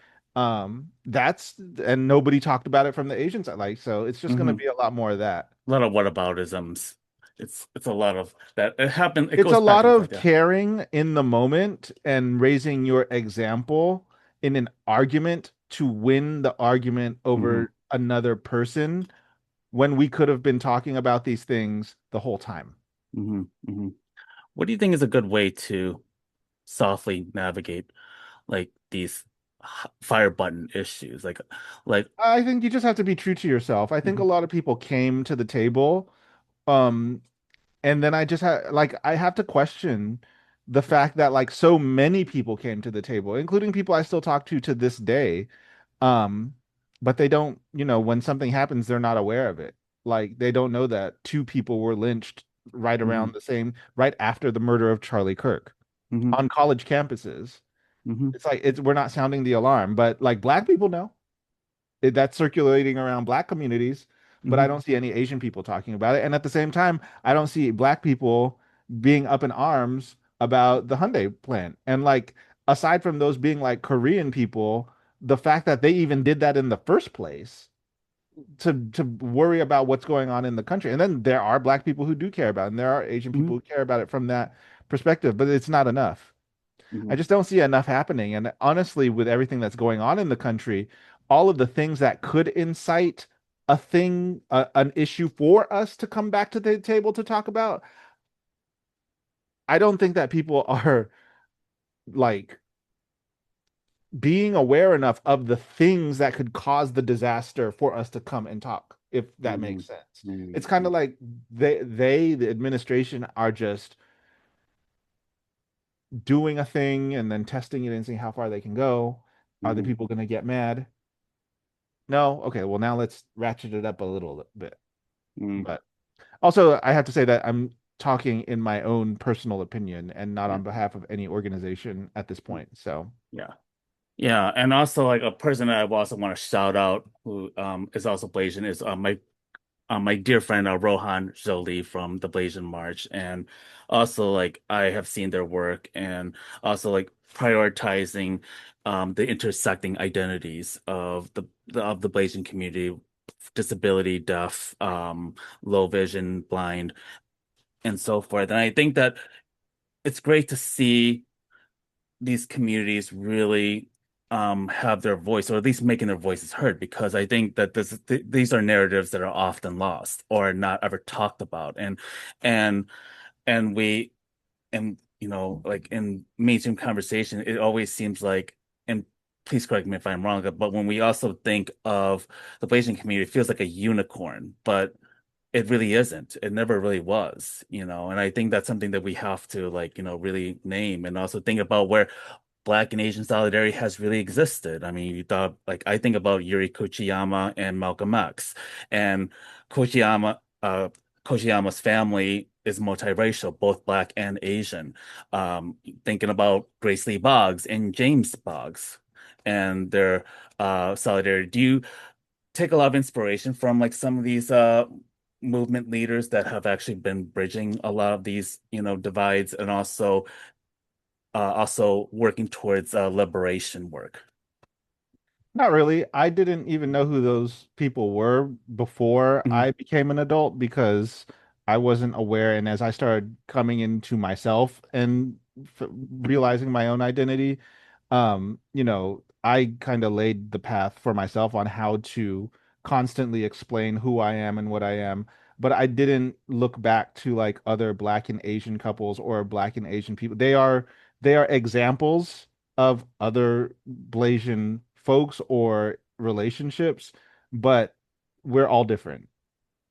Speaker 2: That's and nobody talked about it from the Asian side. Like, so it's just going to
Speaker 1: Hmm.
Speaker 2: be a lot more of that.
Speaker 1: A lot of whataboutisms. It's a lot of that. It
Speaker 2: It's a
Speaker 1: goes back
Speaker 2: lot
Speaker 1: and forth,
Speaker 2: of
Speaker 1: yeah.
Speaker 2: caring in the moment and raising your example in an argument to win the argument
Speaker 1: Hmm.
Speaker 2: over another person when we could have been talking about these things the whole time.
Speaker 1: Hmm. Hmm. What do you think is a good way to softly navigate like these fire button issues? Like,
Speaker 2: I think you just have to be true to yourself. I think a
Speaker 1: mhm,
Speaker 2: lot of people came to the table, um, and then I just had like I have to question the fact that like so many people came to the table, including people I still talk to this day. Um, but they don't, when something happens, they're not aware of it. Like they don't know that two people were lynched
Speaker 1: mhm,
Speaker 2: right after the murder of Charlie Kirk
Speaker 1: mhm,
Speaker 2: on college campuses.
Speaker 1: mhm,
Speaker 2: It's like we're not sounding the alarm, but like Black people know that's circulating around Black communities, but I
Speaker 1: mhm,
Speaker 2: don't see any Asian people talking about it. And at the same time, I don't see Black people being up in arms about the Hyundai plant. And like, aside from those being like Korean people, the fact that they even did that in the first place to worry about what's going on in the country. And then there are Black people who do care about it, and there are Asian
Speaker 1: mhm,
Speaker 2: people who care about it from that perspective, but it's not enough. I
Speaker 1: mhm,
Speaker 2: just don't see enough happening. And honestly, with everything that's going on in the country, all of the things that could incite an issue for us to come back to the table to talk about, I don't think that people are like being aware enough of the things that could cause the disaster for us to come and talk, if that makes
Speaker 1: mhm,
Speaker 2: sense. It's kind of
Speaker 1: mhm,
Speaker 2: like the administration, are just doing a thing and then testing it and seeing how far they can go. Are the
Speaker 1: mhm,
Speaker 2: people going to get mad? No? Okay, well now let's ratchet it up a little bit.
Speaker 1: mhm.
Speaker 2: But also I have to say that I'm talking in my own personal opinion and not
Speaker 1: Yeah,
Speaker 2: on behalf of any organization at this
Speaker 1: mm,
Speaker 2: point. So,
Speaker 1: yeah. Yeah, and also like a person that I also want to shout out who is also Blasian is my dear friend Rohan Jolie from the Blasian March, and also like I have seen their work, and also like prioritizing the intersecting identities of the Blasian community, disability, deaf, low vision, blind, and so forth. And I think that it's great to see these communities really have their voice, or at least making their voices heard, because I think that these are narratives that are often lost or not ever talked about. And and we and like in mainstream conversation, it always seems like, and please correct me if I'm wrong, but when we also think of the Asian community, it feels like a unicorn, but it really isn't. It never really was, and I think that's something that we have to like, really name and also think about where Black and Asian solidarity has really existed. I mean, you thought like I think about Yuri Kochiyama and Malcolm X, and Kochiyama, Kochiyama's family is multiracial, both Black and Asian. Thinking about Grace Lee Boggs and James Boggs and their solidarity. Do you take a lot of inspiration from like some of these movement leaders that have actually been bridging a lot of these, divides and also working towards liberation work?
Speaker 2: Not really. I didn't even know who those people were before
Speaker 1: Mhm,
Speaker 2: I became an adult because I wasn't aware. And as I started coming into myself and f realizing my own identity, I kind of laid the path for myself on how to constantly explain who I am and what I am. But I didn't look back to like other Black and Asian couples or Black and Asian people. They are examples of other Blasian folks or relationships, but we're all different.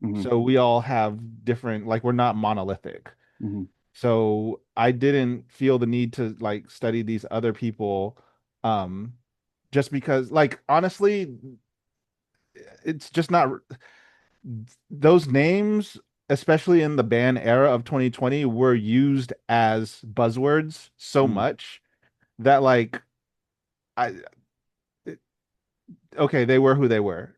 Speaker 1: mhm,
Speaker 2: So we all have different, like we're not monolithic.
Speaker 1: mhm,
Speaker 2: So I didn't feel the need to like study these other people, um, just because, like, honestly, it's just not those names, especially in the ban era of 2020, were used as buzzwords so
Speaker 1: mhm,
Speaker 2: much that like I okay, they were who they were,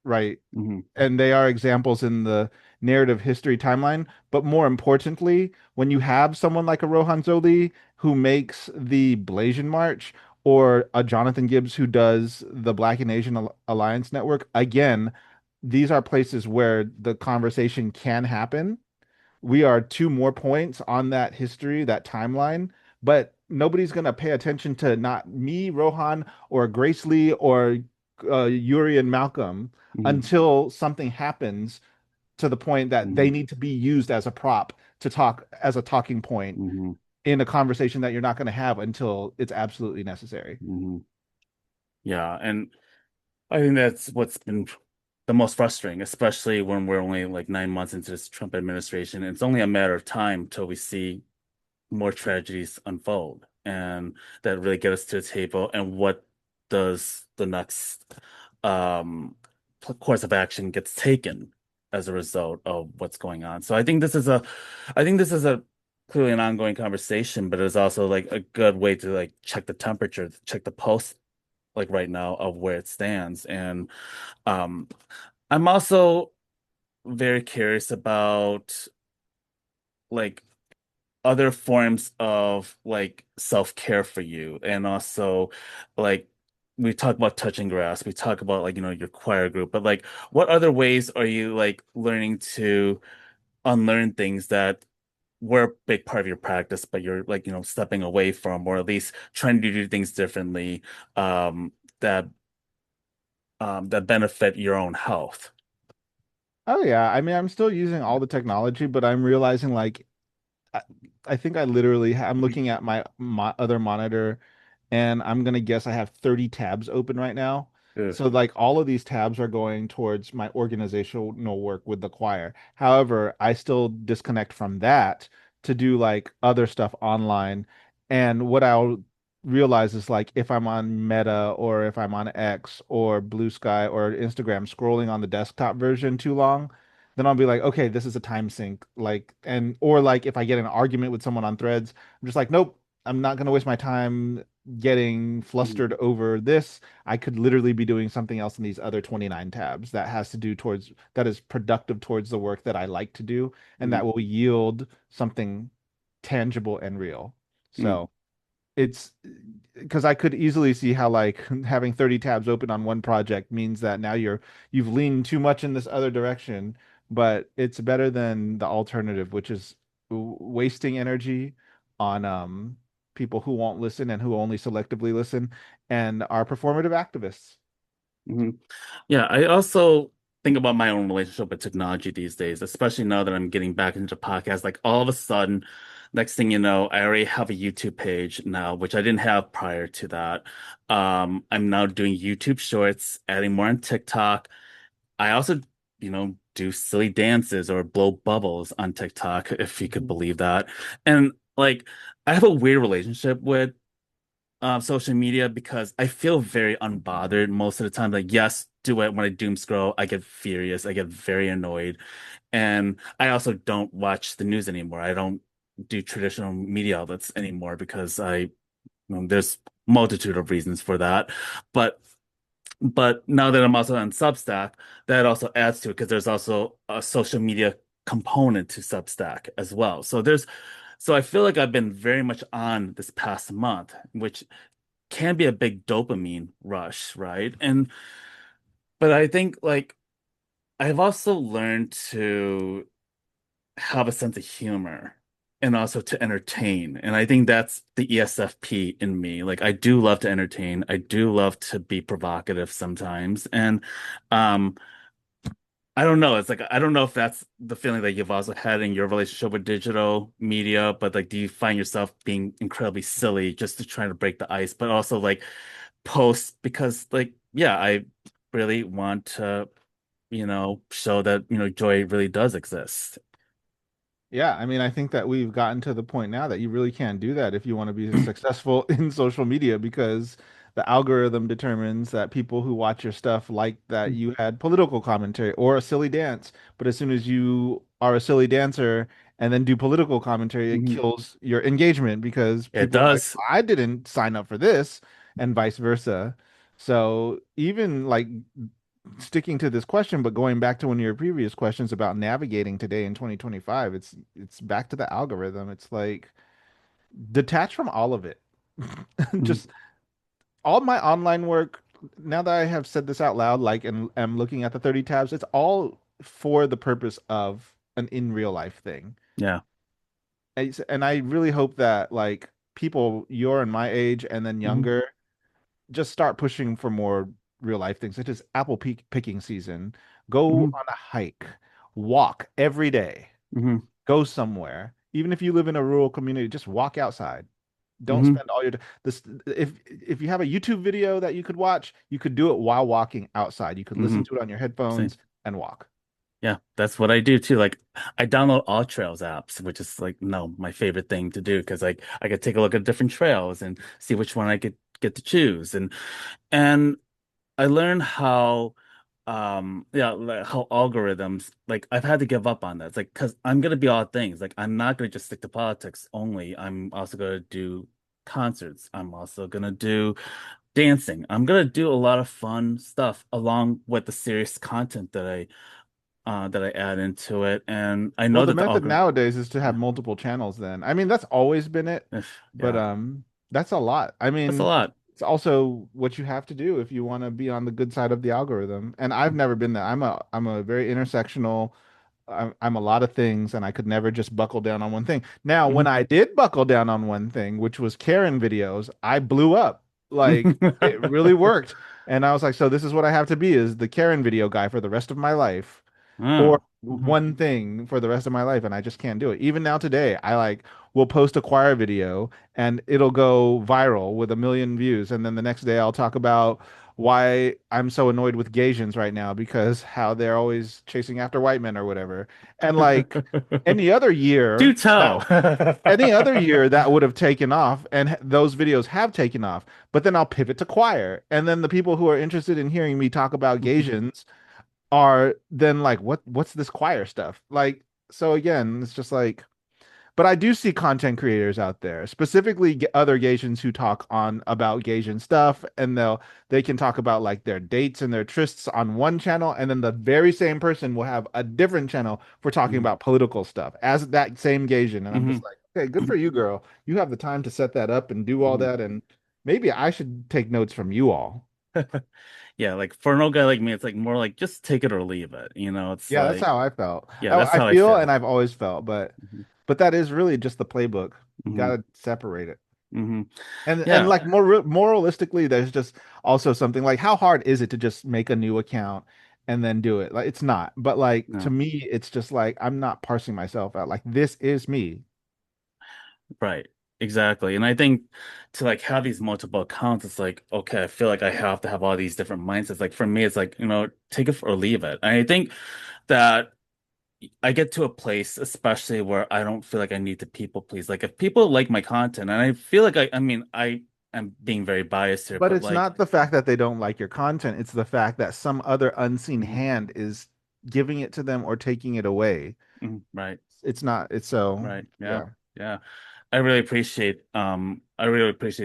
Speaker 2: right?
Speaker 1: mhm,
Speaker 2: And they are examples in the narrative history timeline. But more importantly, when you have someone like a Rohan Zoli who makes the Blasian March, or a Johnathan Gibbs who does the Black and Asian Alliance Network, again, these are places where the conversation can happen. We are two more points on that history, that timeline, but nobody's going to pay attention to not me, Rohan, or Grace Lee, or Yuri and Malcolm
Speaker 1: mhm,
Speaker 2: until something happens to the point that they
Speaker 1: mhm,
Speaker 2: need to be used as a prop to talk as a talking point
Speaker 1: mhm,
Speaker 2: in a conversation that you're not going to have until it's absolutely necessary.
Speaker 1: mhm. Yeah, and I think that's what's been the most frustrating, especially when we're only like 9 months into this Trump administration. It's only a matter of time till we see more tragedies unfold and that really get us to the table. And what does the next um course of action gets taken as a result of what's going on? So I think this is a clearly an ongoing conversation, but it's also like a good way to like check the temperature, check the pulse like right now of where it stands. And um I'm also very curious about like other forms of like self-care for you, and also like we talk about touching grass, we talk about like your choir group, but like what other ways are you like learning to unlearn things that were a big part of your practice but you're like stepping away from, or at least trying to do things differently, um that that benefit your own health?
Speaker 2: Oh yeah, I mean, I'm still using all the technology, but I'm realizing like I, I think I literally I'm looking at my other monitor and I'm gonna guess I have 30 tabs open right now.
Speaker 1: Ugh.
Speaker 2: So like all of these tabs are going towards my organizational work with the choir. However, I still disconnect from that to do like other stuff online. And what I'll realize is like if I'm on Meta or if I'm on X or Blue Sky or Instagram scrolling on the desktop version too long, then I'll be like, okay, this is a time sink. Like, and or like if I get in an argument with someone on Threads, I'm just like, nope, I'm not gonna waste my time getting
Speaker 1: Mhm,
Speaker 2: flustered over this. I could literally be doing something else in these other 29 tabs that has to do towards that is productive towards the work that I like to do and
Speaker 1: mhm,
Speaker 2: that will yield something tangible and real.
Speaker 1: mhm,
Speaker 2: So it's because I could easily see how like having 30 tabs open on one project means that now you've leaned too much in this other direction, but it's better than the alternative, which is wasting energy on people who won't listen and who only selectively listen and are performative activists.
Speaker 1: mhm. Yeah, I also think about my own relationship with technology these days, especially now that I'm getting back into podcasts. Like all of a sudden, Next thing you know, I already have a YouTube page now, which I didn't have prior to that. I'm now doing YouTube shorts, adding more on TikTok. I also, do silly dances or blow bubbles on TikTok, if you could
Speaker 2: Mhm.
Speaker 1: believe that. And like, I have a weird relationship with social media because I feel very unbothered most of the time. Like, yes, do it when I doom scroll. I get furious. I get very annoyed. And I also don't watch the news anymore. I don't do traditional media outlets anymore because there's multitude of reasons for that. But now that I'm also on Substack, that also adds to it because there's also a social media component to Substack as well. So I feel like I've been very much on this past month, which can be a big dopamine rush, right? But I think like I've also learned to have a sense of humor and also to entertain. And I think that's the ESFP in me. Like I do love to entertain. I do love to be provocative sometimes. And um I don't know. It's like I don't know if that's the feeling that you've also had in your relationship with digital media, but like do you find yourself being incredibly silly just to try to break the ice, but also like post because like yeah, I really want to, show that, joy really does exist.
Speaker 2: Yeah, I mean, I think that we've gotten to the point now that you really can't do that if you want to be successful in social media because the algorithm determines that people who watch your stuff like that you had political commentary or a silly dance. But as soon as you are a silly dancer and then do political commentary, it
Speaker 1: Mhm.
Speaker 2: kills your engagement because
Speaker 1: It
Speaker 2: people are like,
Speaker 1: does.
Speaker 2: I didn't sign up for this, and vice versa. So even like sticking to this question, but going back to one of your previous questions about navigating today in 2025, it's back to the algorithm. It's like detach from all of it.
Speaker 1: Mhm.
Speaker 2: Just all my online work, now that I have said this out loud, like and am looking at the 30 tabs, it's all for the purpose of an in real life thing.
Speaker 1: Yeah.
Speaker 2: And I really hope that like people your and my age and then
Speaker 1: Hmm.
Speaker 2: younger just start pushing for more real life things, such as picking season. Go
Speaker 1: Hmm.
Speaker 2: on a hike, walk every day,
Speaker 1: Hmm.
Speaker 2: go somewhere. Even if you live in a rural community, just walk outside. Don't
Speaker 1: Hmm.
Speaker 2: spend all your this if you have a YouTube video that you could watch, you could do it while walking outside. You could
Speaker 1: Hmm.
Speaker 2: listen to it on your
Speaker 1: Same.
Speaker 2: headphones and walk.
Speaker 1: Yeah, that's what I do too. Like I download all trails apps, which is like no, my favorite thing to do because like I could take a look at different trails and see which one I could get to choose. And I learned how yeah, like how algorithms like I've had to give up on that. It's like because I'm gonna be all things. Like I'm not gonna just stick to politics only. I'm also gonna do concerts. I'm also gonna do dancing. I'm gonna do a lot of fun stuff along with the serious content that I add into it. And I
Speaker 2: Well,
Speaker 1: know
Speaker 2: the
Speaker 1: that the
Speaker 2: method
Speaker 1: algorithm,
Speaker 2: nowadays is to have
Speaker 1: yeah,
Speaker 2: multiple channels then. I mean, that's always been it, but
Speaker 1: yeah,
Speaker 2: that's a lot. I
Speaker 1: that's a
Speaker 2: mean,
Speaker 1: lot.
Speaker 2: it's also what you have to do if you want to be on the good side of the algorithm. And I've never been that. I'm a very intersectional. I'm a lot of things, and I could never just buckle down on one thing. Now, when
Speaker 1: Mhm.
Speaker 2: I did buckle down on one thing, which was Karen videos, I blew up. Like it really worked. And I was like, so this is what I have to be is the Karen video guy for the rest of my life or
Speaker 1: Oh, mhm,
Speaker 2: one thing for the rest of my life, and I just can't do it. Even now today, I like will post a choir video and it'll go viral with 1 million views, and then the next day I'll talk about why I'm so annoyed with Gaysians right now because how they're always chasing after white men or whatever. And like any other
Speaker 1: do
Speaker 2: year that
Speaker 1: tell.
Speaker 2: any other year that would have taken off and those videos have taken off, but then I'll pivot to choir. And then the people who are interested in hearing me talk about Gaysians are then like, what's this choir stuff? Like, so again, it's just like, but I do see content creators out there, specifically other Gaysians who talk on about Gaysian stuff, and they can talk about like their dates and their trysts on one channel, and then the very same person will have a different channel for talking
Speaker 1: Mhm,
Speaker 2: about political stuff as that same Gaysian. And I'm just
Speaker 1: mhm,
Speaker 2: like, okay, good for you, girl. You have the time to set that up and do all
Speaker 1: mhm.
Speaker 2: that, and maybe I should take notes from you all.
Speaker 1: Yeah, like for an old guy like me, it's like more like just take it or leave it. It's
Speaker 2: Yeah, that's
Speaker 1: like,
Speaker 2: how I felt.
Speaker 1: yeah,
Speaker 2: I,
Speaker 1: that's
Speaker 2: I
Speaker 1: how I
Speaker 2: feel and
Speaker 1: feel.
Speaker 2: I've always felt,
Speaker 1: Hmm.
Speaker 2: but that is really just the playbook. You
Speaker 1: Hmm.
Speaker 2: gotta separate it.
Speaker 1: Hmm.
Speaker 2: And
Speaker 1: Yeah,
Speaker 2: like more moralistically, there's just also something like how hard is it to just make a new account and then do it? Like it's not. But like to
Speaker 1: no.
Speaker 2: me, it's just like I'm not parsing myself out. Like this is me.
Speaker 1: Right. Exactly. And I think to like have these multiple accounts, it's like, okay, I feel like I have to have all these different mindsets. Like for me, it's like, take it or leave it. And I think that I get to a place, especially where I don't feel like I need to people please. Like if people like my content, and I feel like I mean, I am being very biased here,
Speaker 2: But
Speaker 1: but
Speaker 2: it's
Speaker 1: like,
Speaker 2: not the fact that they don't like your content, it's the fact that some other unseen
Speaker 1: mhm,
Speaker 2: hand is giving it to them or taking it away.
Speaker 1: right,
Speaker 2: It's not, it's so,
Speaker 1: right, yeah,
Speaker 2: yeah.
Speaker 1: yeah. I really appreciate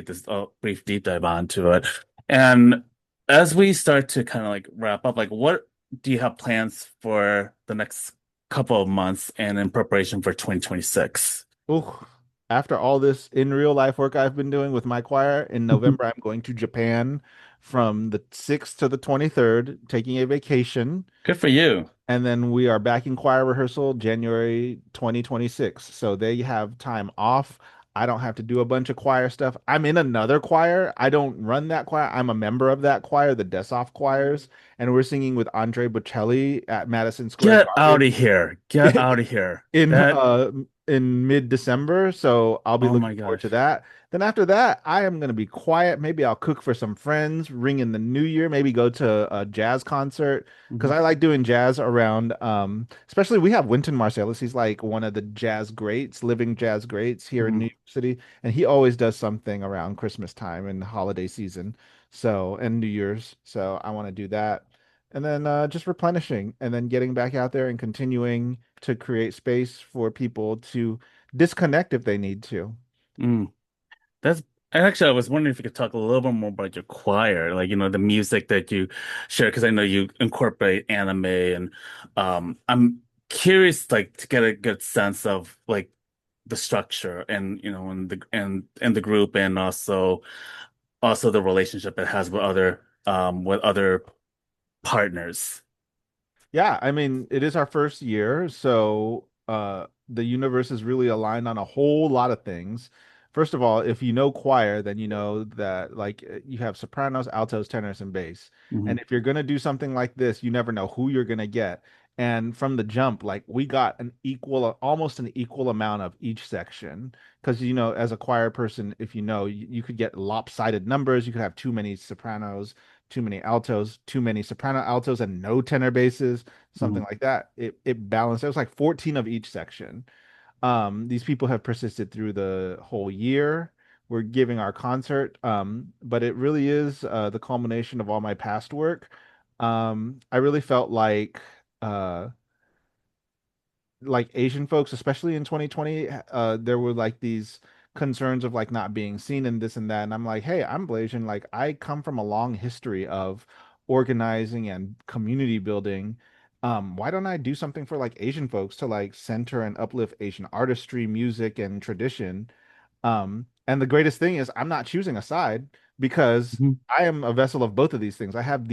Speaker 1: this brief deep dive onto it. And as we start to kind of like wrap up, like what do you have plans for the next couple of months and in preparation for 2026?
Speaker 2: Ooh, after all this in real life work I've been doing with my choir, in November, I'm going to Japan from the 6th to the 23rd, taking a vacation.
Speaker 1: Good for you.
Speaker 2: And then we are back in choir rehearsal January 2026. So they have time off. I don't have to do a bunch of choir stuff. I'm in another choir. I don't run that choir. I'm a member of that choir, the Desoff choirs, and we're singing with Andre Bocelli at Madison Square
Speaker 1: Get out
Speaker 2: Garden
Speaker 1: of here. Get out of here.
Speaker 2: in
Speaker 1: That,
Speaker 2: mid-December, so I'll be
Speaker 1: oh
Speaker 2: looking
Speaker 1: my
Speaker 2: forward to
Speaker 1: gosh.
Speaker 2: that. Then after that, I am going to be quiet. Maybe I'll cook for some friends, ring in the new year, maybe go to a jazz concert because
Speaker 1: Mhm,
Speaker 2: I like doing jazz around especially we have Wynton Marsalis. He's like one of the jazz greats, living jazz greats here in
Speaker 1: mhm,
Speaker 2: New York City, and he always does something around Christmas time and holiday season. So, and New Year's. So, I want to do that. And then just replenishing and then getting back out there and continuing to create space for people to disconnect if they need to.
Speaker 1: mm. That's and actually, I was wondering if you could talk a little bit more about your choir, like, the music that you share, because I know you incorporate anime, and I'm curious, like, to get a good sense of like the structure and and the group, and also the relationship it has with other partners.
Speaker 2: Yeah, I mean, it is our first year, so the universe is really aligned on a whole lot of things. First of all, if you know choir, then you know that like you have sopranos, altos, tenors, and bass.
Speaker 1: Hmm.
Speaker 2: And if you're gonna do something like this, you never know who you're gonna get. And from the jump, like we got almost an equal amount of each section. Because as a choir person, if you could get lopsided numbers, you could have too many sopranos, too many altos, too many soprano altos, and no tenor basses, something
Speaker 1: Hmm.
Speaker 2: like that. It balanced. There was like 14 of each section. These people have persisted through the whole year. We're giving our concert, but it really is the culmination of all my past work. I really felt uh, like Asian folks, especially in 2020, there were like these concerns of like not being seen and this and that. And I'm like, hey, I'm Blasian. Like, I come from a long history of organizing and community building. Why don't I do something for like Asian folks to like center and uplift Asian artistry, music, and tradition? And the greatest thing is I'm not choosing a side because
Speaker 1: Hmm.
Speaker 2: I am a vessel of both of these things. I have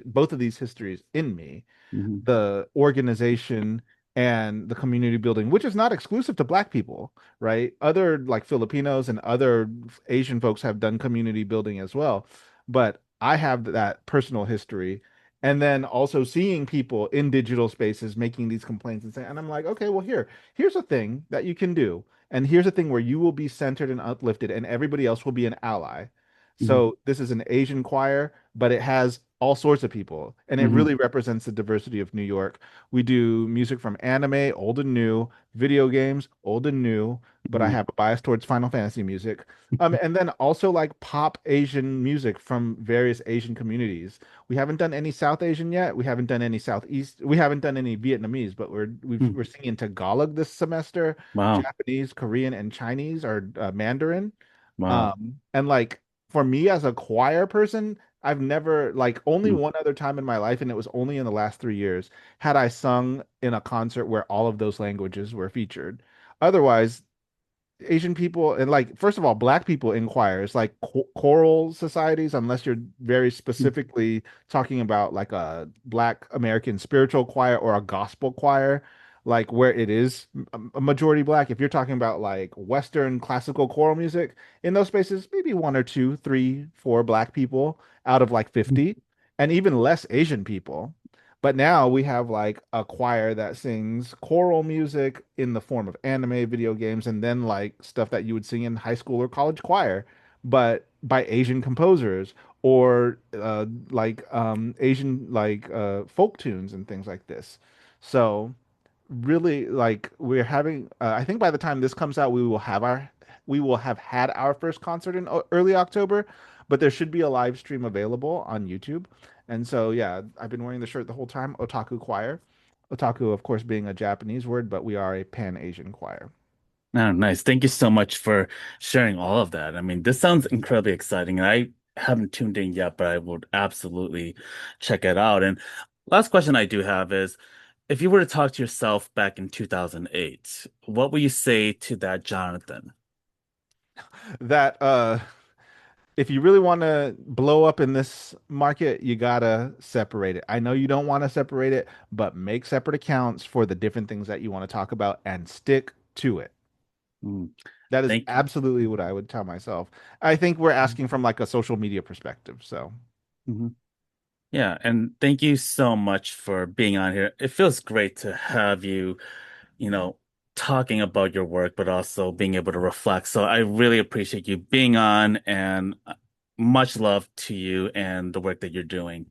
Speaker 2: both of these histories in me,
Speaker 1: Hmm.
Speaker 2: the organization and the community building, which is not exclusive to Black people, right? Other like Filipinos and other Asian folks have done community building as well. But I have that personal history. And then also seeing people in digital spaces making these complaints and saying, and I'm like, okay, well, here's a thing that you can do. And here's a thing where you will be centered and uplifted, and everybody else will be an ally.
Speaker 1: Hmm.
Speaker 2: So this is an Asian choir, but it has all sorts of people, and it
Speaker 1: Hmm.
Speaker 2: really represents the diversity of New York. We do music from anime, old and new, video games, old and new, but I
Speaker 1: Hmm.
Speaker 2: have a bias towards Final Fantasy music. And then also like pop Asian music from various Asian communities. We haven't done any South Asian yet. We haven't done any Southeast. We haven't done any Vietnamese, but we're singing Tagalog this semester,
Speaker 1: Wow.
Speaker 2: Japanese, Korean, and Chinese or Mandarin.
Speaker 1: Wow.
Speaker 2: And like for me as a choir person, I've never like only
Speaker 1: Mm.
Speaker 2: one other time in my life, and it was only in the last 3 years, had I sung in a concert where all of those languages were featured. Otherwise, Asian people and like first of all, Black people in choirs, like choral societies, unless you're very specifically talking about like a Black American spiritual choir or a gospel choir, like where it is a majority Black. If you're talking about like Western classical choral music, in those spaces, maybe one or two, three, four Black people out of like 50, and even less Asian people. But now we have like a choir that sings choral music in the form of anime, video games, and then like stuff that you would sing in high school or college choir, but by Asian composers or Asian folk tunes and things like this. So really like we're having I think by the time this comes out we will have had our first concert in early October, but there should be a live stream available on YouTube. And so yeah, I've been wearing the shirt the whole time, Otaku Choir. Otaku, of course, being a Japanese word, but we are a Pan-Asian choir.
Speaker 1: Oh, nice. Thank you so much for sharing all of that. I mean, this sounds incredibly exciting, and I haven't tuned in yet, but I would absolutely check it out. And last question I do have is, if you were to talk to yourself back in 2008, what would you say to that Jonathan?
Speaker 2: That if you really want to blow up in this market, you gotta separate it. I know you don't want to separate it, but make separate accounts for the different things that you want to talk about and stick to it.
Speaker 1: Mm,
Speaker 2: That is
Speaker 1: thank you.
Speaker 2: absolutely what I would tell myself. I think we're
Speaker 1: Mhm.
Speaker 2: asking from like a social media perspective. So,
Speaker 1: Mhm. Yeah, and thank you so much for being on here. It feels great to have you, you know, talking about your work, but also being able to reflect. So I really appreciate you being on, and much love to you and the work that you're doing.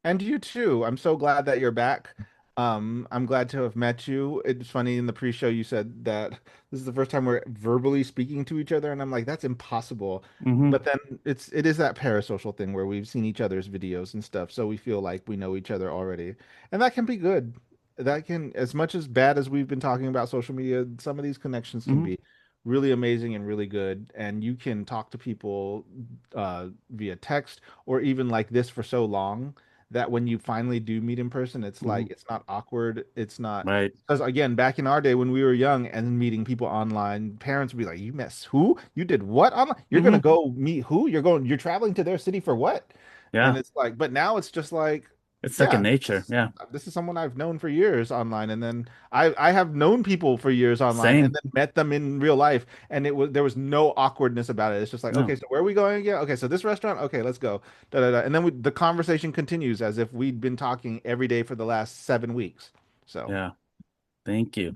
Speaker 2: and you too. I'm so glad that you're back. I'm glad to have met you. It's funny in the pre-show you said that this is the first time we're verbally speaking to each other, and I'm like, that's impossible.
Speaker 1: Hmm.
Speaker 2: But then it is that parasocial thing where we've seen each other's videos and stuff, so we feel like we know each other already. And that can be good. That can, as much as bad as we've been talking about social media, some of these connections can
Speaker 1: Hmm.
Speaker 2: be really amazing and really good. And you can talk to people via text or even like this for so long that when you finally do meet in person, it's
Speaker 1: Hmm.
Speaker 2: like it's not awkward. It's not
Speaker 1: Right.
Speaker 2: because again, back in our day when we were young and meeting people online, parents would be like, "You met who? You did what online? You're gonna
Speaker 1: Hmm.
Speaker 2: go meet who? You're traveling to their city for what?" And
Speaker 1: Yeah,
Speaker 2: it's like, but now it's just like,
Speaker 1: it's second
Speaker 2: yeah,
Speaker 1: nature. Yeah,
Speaker 2: this is someone I've known for years online, and then I have known people for years online, and
Speaker 1: same.
Speaker 2: then met them in real life, and there was no awkwardness about it. It's just like, okay,
Speaker 1: No.
Speaker 2: so where are we going again? Okay, so this restaurant. Okay, let's go. Da, da, da. And then the conversation continues as if we'd been talking every day for the last 7 weeks. So.
Speaker 1: Yeah, thank you.